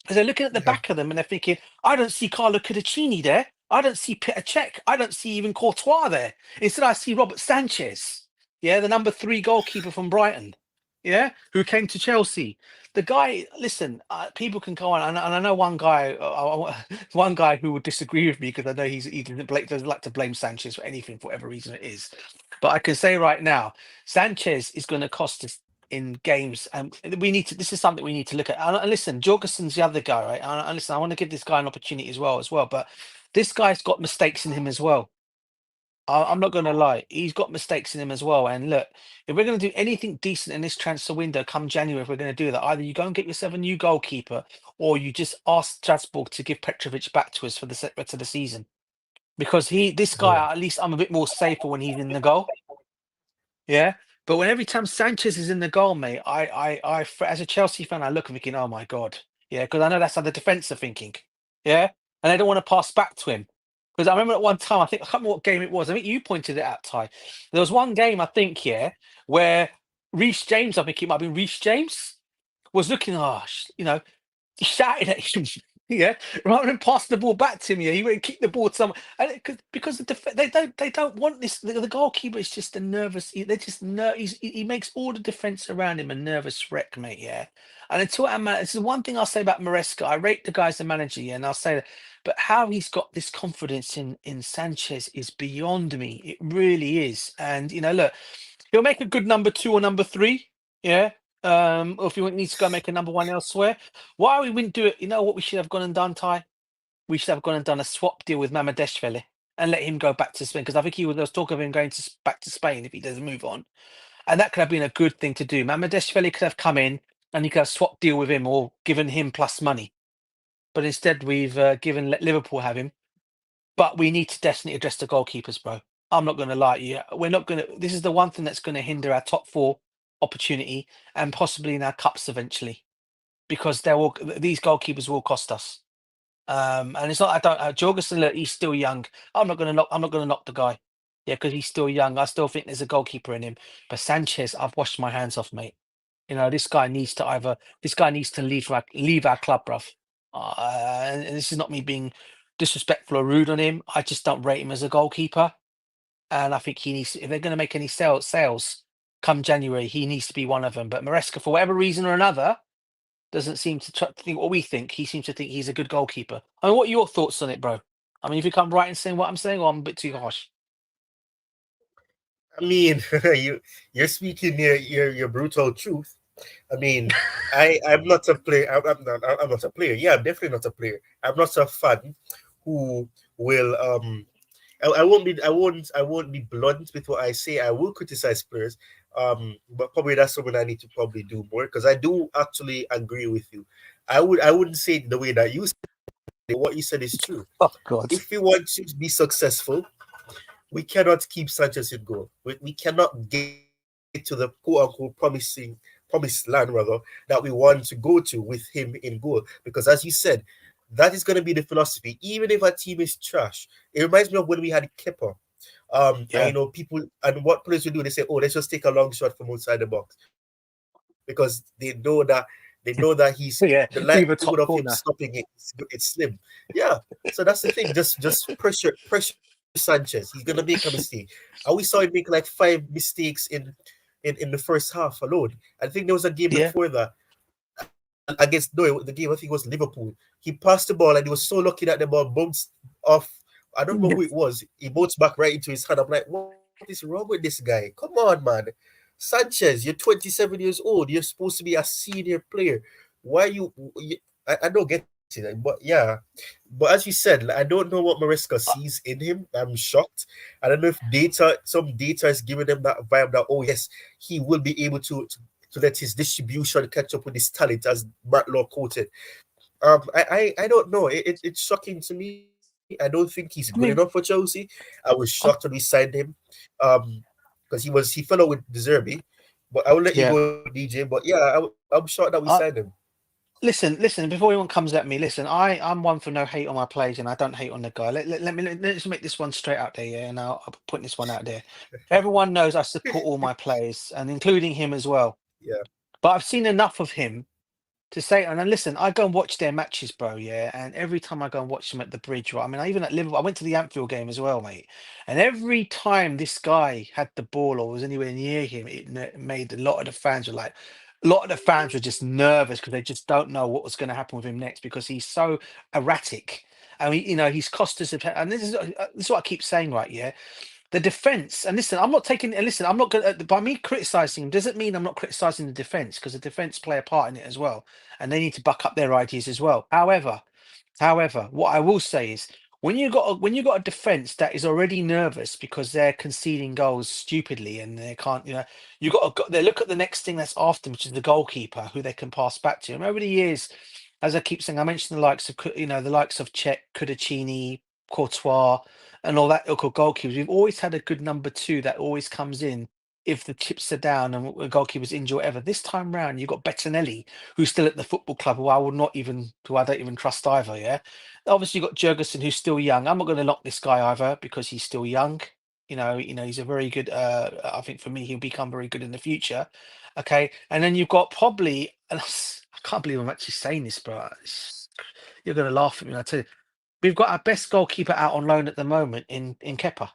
Because they're looking at the Yeah. back of them and they're thinking, I don't see Carlo Cudicini there. I don't see Peter Cech. I don't see even Courtois there. Instead, I see Robert Sanchez. Yeah, the number 3 goalkeeper from Brighton. Yeah, who came to Chelsea. The guy, listen, people can go on, and I know one guy who would disagree with me because I know doesn't like to blame Sanchez for anything for whatever reason it is. But I can say right now, Sanchez is going to cost us in games, and we need to. This is something we need to look at. And listen, Jorgensen's the other guy, right? And listen, I want to give this guy an opportunity as well. But this guy's got mistakes in him as well. I'm not going to lie, he's got mistakes in him as well. And look, if we're going to do anything decent in this transfer window come January, if we're going to do that, either you go and get yourself a new goalkeeper, or you just ask Strasbourg to give Petrovic back to us for the rest of the season. Because this Yeah. guy, at least I'm a bit more safer when he's in the goal. Yeah. But when every time Sanchez is in the goal, mate, as a Chelsea fan, I look and thinking, oh my God. Yeah. Because I know that's how the defense are thinking. Yeah. And they don't want to pass back to him. Because I remember at one time, I can't remember what game it was. I think you pointed it out, Ty. There was one game, I think, yeah, where Reece James, I think it might have been Reece James, was looking, he shouted at him, yeah, rather than passing the ball back to him. Yeah, he went and kicked the ball to someone, and because they don't want this. The goalkeeper is just a nervous. They're just he makes all the defense around him a nervous wreck, mate. Yeah, and until this is one thing I'll say about Maresca. I rate the guy's the manager, yeah, and I'll say that. But how he's got this confidence in Sanchez is beyond me. It really is. And look, he'll make a good number 2 or number 3. Yeah. Or if you needs to go make a number 1 elsewhere. Why we wouldn't do it? You know what we should have gone and done, Ty? We should have gone and done a swap deal with Mamadeshvili and let him go back to Spain because I think there was talk of him going back to Spain if he doesn't move on, and that could have been a good thing to do. Mamadeshvili could have come in and you could have swap deal with him or given him plus money, but instead we've let Liverpool have him. But we need to definitely address the goalkeepers, bro. I'm not going to lie to you. We're not going to. This is the one thing that's going to hinder our top 4 opportunity and possibly in our cups eventually, because these goalkeepers will cost us. And it's not. I don't. Jorgensen, look, he's still young. I'm not going to knock the guy. Yeah, because he's still young. I still think there's a goalkeeper in him. But Sanchez, I've washed my hands off, mate. This guy needs to leave our club, bruv. And this is not me being disrespectful or rude on him. I just don't rate him as a goalkeeper. And I think he needs if they're going to make any sales come January, he needs to be one of them. But Maresca, for whatever reason or another, doesn't seem to think what we think. He seems to think he's a good goalkeeper. I mean, what are your thoughts on it, bro? I mean, if you come right in saying what I'm saying, or I'm a bit too harsh. I mean, you're speaking your brutal truth. I mean, I'm not a player. I'm not a player. Yeah, I'm definitely not a player. I'm not a fan who will I won't be blunt with what I say. I will criticize players. But probably that's something I need to probably do more because I do actually agree with you. I wouldn't say it the way that you said it. What you said is true. Oh God. If we want to be successful, we cannot keep Sanchez in goal. We cannot get to the quote unquote promised land rather that we want to go to with him in goal. Because as you said, that is going to be the philosophy. Even if a team is trash, it reminds me of when we had Kepa. And Yeah. people and what players will do, they say, "Oh, let's just take a long shot from outside the box," because they know that he's the Yeah. likelihood of Leave him a top stopping corner. it's slim. Yeah, so that's the thing. Just pressure Sanchez. He's gonna make a mistake, and we saw him make like 5 mistakes in the first half alone. I think there was a game Yeah. before that against no, the game I think it was Liverpool. He passed the ball and he was so lucky that the ball bounced off. I don't know who it was. He bounced back right into his hand. I'm like, what is wrong with this guy? Come on, man. Sanchez, you're 27 years old. You're supposed to be a senior player. Why I don't get it. But yeah, but as you said, like, I don't know what Maresca sees in him. I'm shocked. I don't know if some data is giving them that vibe that, oh yes, he will be able to let his distribution catch up with his talent, as Matt Law quoted. I don't know. It's shocking to me. I don't think he's good enough for I mean, Chelsea. I was shocked when we signed him, um, because he fell out with Deserby. But I will let you go, yeah. DJ. But yeah, I'm shocked that we signed him. Listen. Before anyone comes at me, listen. I'm one for no hate on my plays, and I don't hate on the guy. Let's make this one straight out there, yeah. And I'll put this one out there. Everyone knows I support all my players, and including him as well. Yeah, But I've seen enough of him to say, and then listen, I go and watch their matches, bro. Yeah, and every time I go and watch them at the bridge, right? I mean, even at Liverpool, I went to the Anfield game as well, mate. And every time this guy had the ball or was anywhere near him, made a lot of the fans were like, a lot of the fans were just nervous because they just don't know what was going to happen with him next because he's so erratic. I mean, he's cost us, and this is what I keep saying, right? Yeah, the defense, and listen, I'm not taking, and listen, I'm not going to, by me criticizing him, doesn't mean I'm not criticizing the defense because the defense play a part in it as well. And they need to buck up their ideas as well. However, what I will say is when you got a defense that is already nervous because they're conceding goals stupidly and they can't, they look at the next thing that's after them, which is the goalkeeper who they can pass back to. And over the years, as I keep saying, I mentioned the likes of Cech, Kudachini, Courtois, and all that ilk of goalkeepers. We've always had a good number two that always comes in if the chips are down and the goalkeeper's injured or whatever. This time round, you've got Bettinelli, who's still at the football club, who I don't even trust either. Yeah, obviously you've got Jurgensen, who's still young. I'm not going to knock this guy either because he's still young. He's a very good. I think for me, he'll become very good in the future. Okay, and then you've got probably, and I can't believe I'm actually saying this, bro. You're going to laugh at me when I tell you. We've got our best goalkeeper out on loan at the moment in Kepa.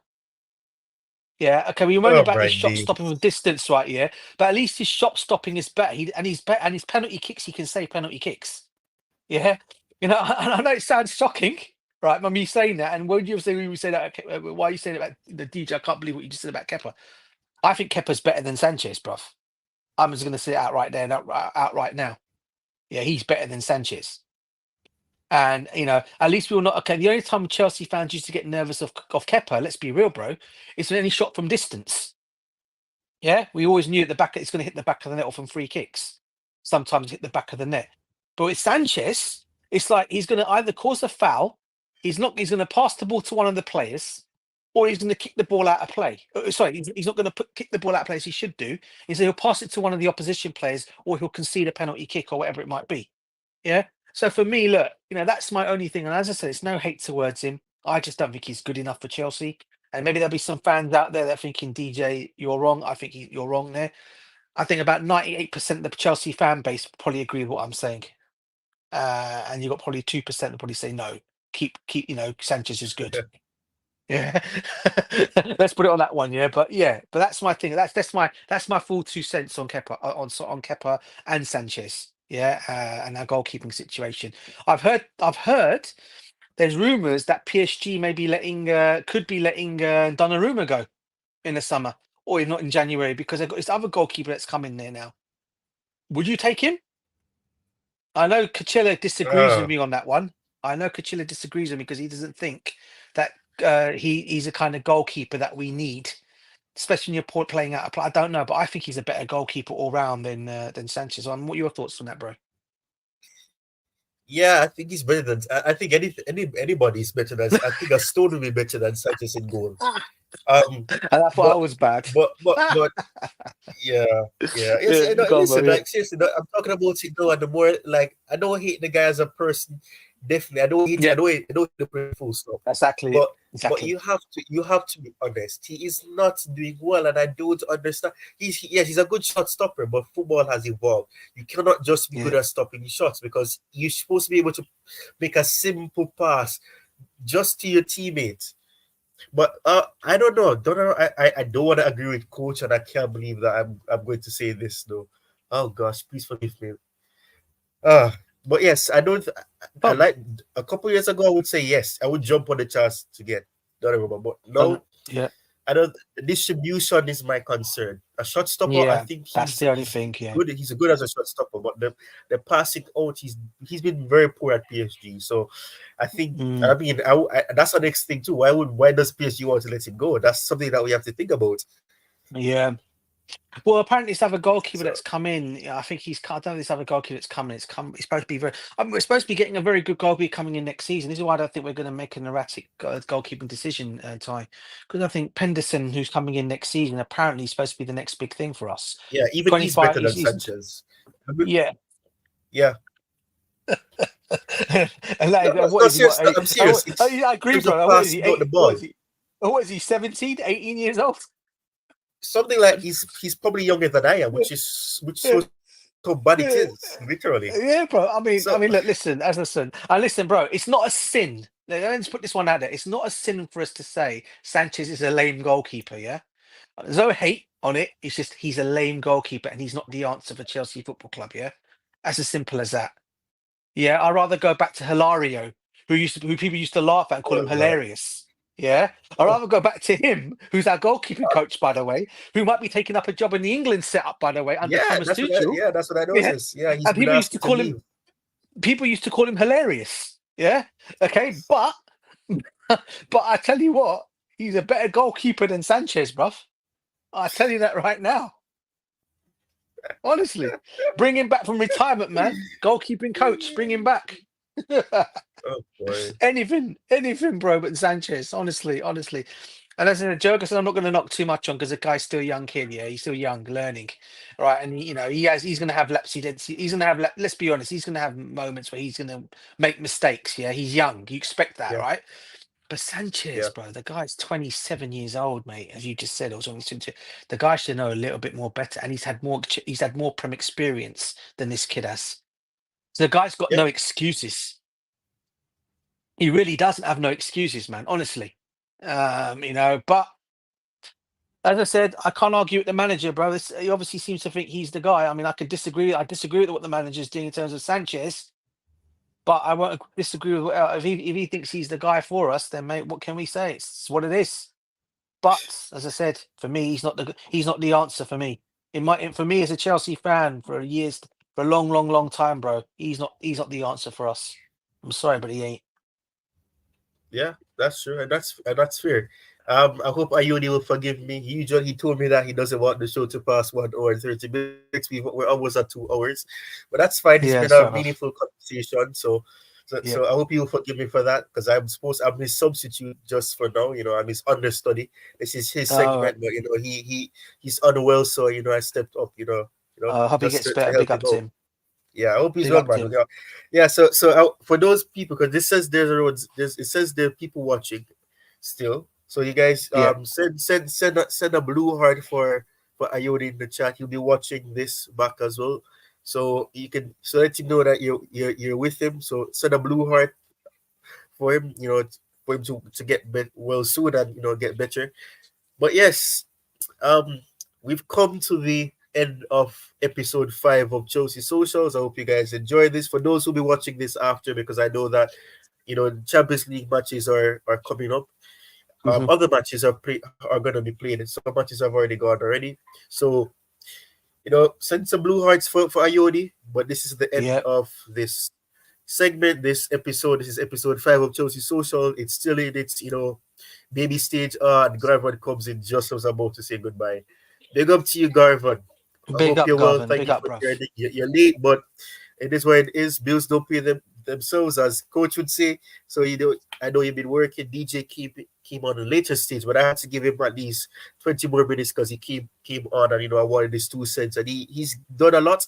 Yeah, okay. We moan oh about my his shot day. stopping from distance, right? Yeah, but at least his shot stopping is better. And his penalty kicks, he can save penalty kicks. Yeah, and I know it sounds shocking, right? Me saying that, and when you say we say that, why are you saying about the DJ? I can't believe what you just said about Kepa. I think Kepa's better than Sanchez, bruv. I'm just going to say it out right there, and out right now. Yeah, he's better than Sanchez. And at least we will not. Okay, the only time Chelsea fans used to get nervous of Kepa, let's be real, bro, is when any shot from distance. Yeah, we always knew at the back it's going to hit the back of the net or from free kicks. Sometimes hit the back of the net. But with Sanchez, it's like he's going to either cause a foul, he's going to pass the ball to one of the players, or he's going to kick the ball out of play. Sorry, he's not going to kick the ball out of play as he should do. He'll pass it to one of the opposition players, or he'll concede a penalty kick or whatever it might be. Yeah. So for me, look, that's my only thing. And as I said, it's no hate towards him. I just don't think he's good enough for Chelsea. And maybe there'll be some fans out there that are thinking, DJ, you're wrong. I think you're wrong there. I think about 98% of the Chelsea fan base probably agree with what I'm saying. And you've got probably 2% that probably say no. Keep, Sanchez is good. Yeah. Let's put it on that one, yeah. But that's my thing. That's my full 2 cents on Kepa on Kepa and Sanchez. Yeah, and our goalkeeping situation. I've heard there's rumours that PSG may be could be letting Donnarumma go in the summer, or if not in January, because they've got this other goalkeeper that's come in there now. Would you take him? I know Kachilla disagrees with Ah, me on that one. I know Kachilla disagrees with me because he doesn't think that he's a kind of goalkeeper that we need, especially when you're playing out. I don't know, but I think he's a better goalkeeper all round than Sanchez. What are your thoughts on that, bro? yeah, I think he's better than. I think anybody is better than. I think a Stone will be better than Sanchez in goal. Um, And I thought I but was bad. but yeah, yeah. Yes, Yeah, go on, bro. listen, Yeah, like seriously, I'm talking about it though, and the more like I don't hate the guy as a person. Definitely, I don't hate. yeah, I don't hate the person full stop. exactly it. But Exactly. you have to be honest. He is not doing well, and I don't understand. Yes, he's a good shot stopper, but football has evolved. You cannot just be good Yeah. at stopping shots because you're supposed to be able to make a simple pass just to your teammate. But I don't know. I don't want to agree with coach, and I can't believe that I'm going to say this though. Oh gosh, please forgive me. But yes, I don't. I Oh, like a couple years ago. I would say yes. I would jump on the chance to get Donnarumma, but don't. no, Yeah. I don't. Distribution is my concern. A shot stopper, I Yeah. think That's he's the only he's thing. Yeah. good. He's good as a shot stopper, but the passing out, he's been very poor at PSG. So I think. I Mm, mean, that's the next thing too. Why does PSG want to let him go? That's something that we have to think about. yeah. Well, apparently this other goalkeeper So that's come in. I think I don't know this other goalkeeper that's coming. It's supposed to be very. We're supposed to be getting a very good goalkeeper coming in next season. This is why I don't think we're going to make an erratic goalkeeping decision, Ty, because I think Penderson, who's coming in next season, apparently is supposed to be the next big thing for us. yeah, even he's 25. better than Sanchez. I mean, Yeah. yeah. And No, that, no, what no, is he? What? serious. No, I'm serious. I In agree, terms of bro. What is he? passing out the 8? What ball, is he? What is he? 17, 18 years old? something like he's probably younger than I am, which shows how bad it is, Yeah, literally. yeah, bro. I So mean, I mean, look, listen, as a son, and listen, bro. It's not a sin. Let's put this one out there. It's not a sin for us to say Sanchez is a lame goalkeeper. Yeah, there's no hate on it. It's just he's a lame goalkeeper, and he's not the answer for Chelsea Football Club. Yeah, as simple as that. Yeah, I'd rather go back to Hilario, who people used to laugh at and call oh him god, hilarious. Yeah, I'd oh rather go back to him, who's our goalkeeping coach, by the way, who might be taking up a job in the England setup, by the way, under yeah, Thomas Tuchel. that's what I Yeah, noticed. Yeah, he's and been asked to leave. people used to call him hilarious. Yeah, okay, but I tell you what, he's a better goalkeeper than Sanchez, bruv. I tell you that right now. Honestly, bring him back from retirement, man. Goalkeeping coach, bring him back. Oh boy, Anything, bro, but Sanchez. Honestly. And as in a joke, I said I'm not going to knock too much on because the guy's still a young kid. Yeah, he's still young, learning, right? And he's going to have he's going to have. Let's be honest, he's going to have moments where he's going to make mistakes. Yeah, he's young. You expect that, yeah, right? But Sanchez, yeah, bro, the guy's 27 years old, mate. As you just said, I was only listening to. The guy should know a little bit more better, and he's had more prem experience than this kid has. So the guy's got yeah, no excuses. He really doesn't have no excuses, man. Honestly, But as I said, I can't argue with the manager, bro. He obviously seems to think he's the guy. I mean, I could disagree. I disagree with what the manager's doing in terms of Sanchez, but I won't disagree with if he thinks he's the guy for us. Then, mate, what can we say? It's what it is. But as I said, for me, he's not the answer for me. For me as a Chelsea fan for a long, long, long time, bro. He's not the answer for us. I'm sorry, but he ain't. yeah. That's true, and that's fair. I hope Ayuni will forgive me. He told me that he doesn't want the show to pass 1 hour and 30 minutes. We're almost at 2 hours, but that's fine. It's been Yeah, a sorry, bruv. meaningful conversation. So Yeah. I hope you will forgive me for that because I'm his substitute just for now. I'm his understudy. This is his All right. segment, but he's unwell, so I stepped up. I hope he Just gets to better. help Big him up to out. him. Yeah, I hope he's Big well, up to man. him. Yeah, yeah. So for those people, because this says there's it says there are people watching still. So you guys Yeah, send a blue heart for Ayodi in the chat. He'll be watching this back as well. So you can so let him know that you're with him. So send a blue heart for him, for him to get well soon and get better. But yes, um, we've come to the end of episode 5 of Chelsea Socials. I hope you guys enjoy this. For those who'll be watching this after, because I know that Champions League matches are coming up. hmm Other matches are gonna be played. Some matches have already gone already. So send some blue hearts for Ayodi. But this is the end yeah, of this segment, this episode. This is episode 5 of Chelsea Social. It's still in its baby stage. And Garvan comes in just as I'm about to say goodbye. Big up to you, Garvan. I big hope up, you're well. Garvin, Thank big you up, for bruv. joining. You're late, but it is what it is. Bills don't pay themselves, as coach would say. So I know you've been working. DJ came on a later stage, but I had to give him at least 20 more minutes because he came on, and I wanted his 2 cents, and he's done a lot.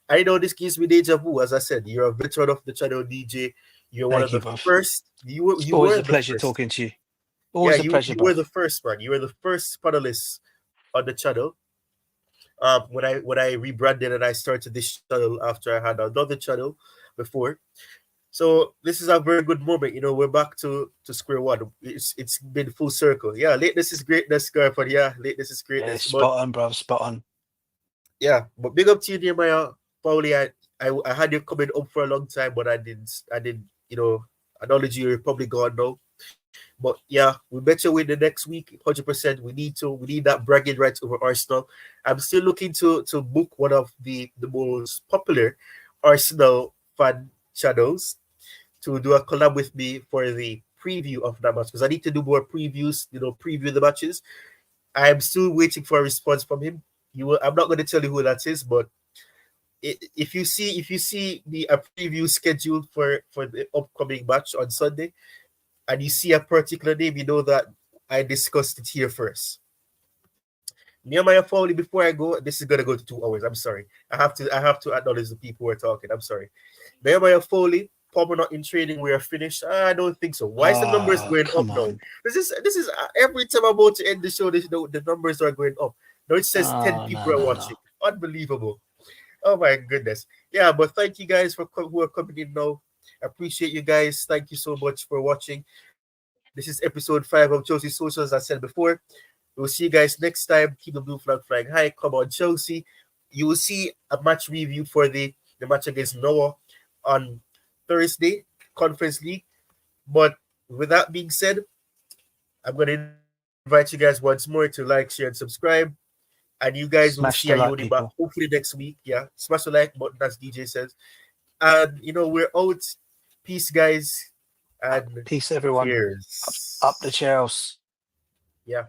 I know this gives me deja vu. As I said, you're a veteran of the channel, DJ. You're one of Thank you, the bruv. first. It's You always were a the pleasure first. talking to you. Yeah, Always a you pleasure, you were bruv. the first, man. You were the first panelist on the channel. When I rebranded and I started this channel after I had another channel before. So this is a very good moment. We're back to square one. It's been full circle. Yeah, lateness is greatness, Garford. Yeah, lateness is Yeah, greatness. But spot on, bruv, spot on. yeah, but big up to you, Nehemiah. Pauli, I had you coming up for a long time, but I didn't acknowledge you're probably gone now. But yeah, we bet you win the next week, 100%. We need that bragging rights over Arsenal. I'm still looking to book one of the most popular Arsenal fan channels to do a collab with me for the preview of that match, because I need to do more previews, preview the matches. I'm still waiting for a response from him. I'm not going to tell you who that is, but if you see a preview scheduled for the upcoming match on Sunday, and you see a particular name, you know that I discussed it here first. Nehemiah Foley, before I go, this is gonna go to 2 hours. I'm sorry. I have to acknowledge the people who are talking. I'm sorry. Nehemiah Foley, Palmer not in training. We are finished. I don't think so. Why is the numbers Ah, going up come now? on. This is every time I'm about to end the show, the numbers are going up. Now it says 10 Oh, no, people are no, no. watching. Unbelievable. Oh my goodness. Yeah, but thank you guys who are coming in now. Appreciate you guys. Thank you so much for watching. This is episode 5 of Chelsea Social, as I said before. We'll see you guys next time. Keep the blue flag flying high. Come on, Chelsea. You will see a match review for the match against Noah on Thursday, Conference League. But with that being said, I'm going to invite you guys once more to like, share, and subscribe. And you guys will see Smash the Ayoni like, back people. hopefully next week. Yeah, smash the like button, as DJ says. And we're out. Peace, guys, and Peace, everyone. Up the cheers. Chelsea. Yeah.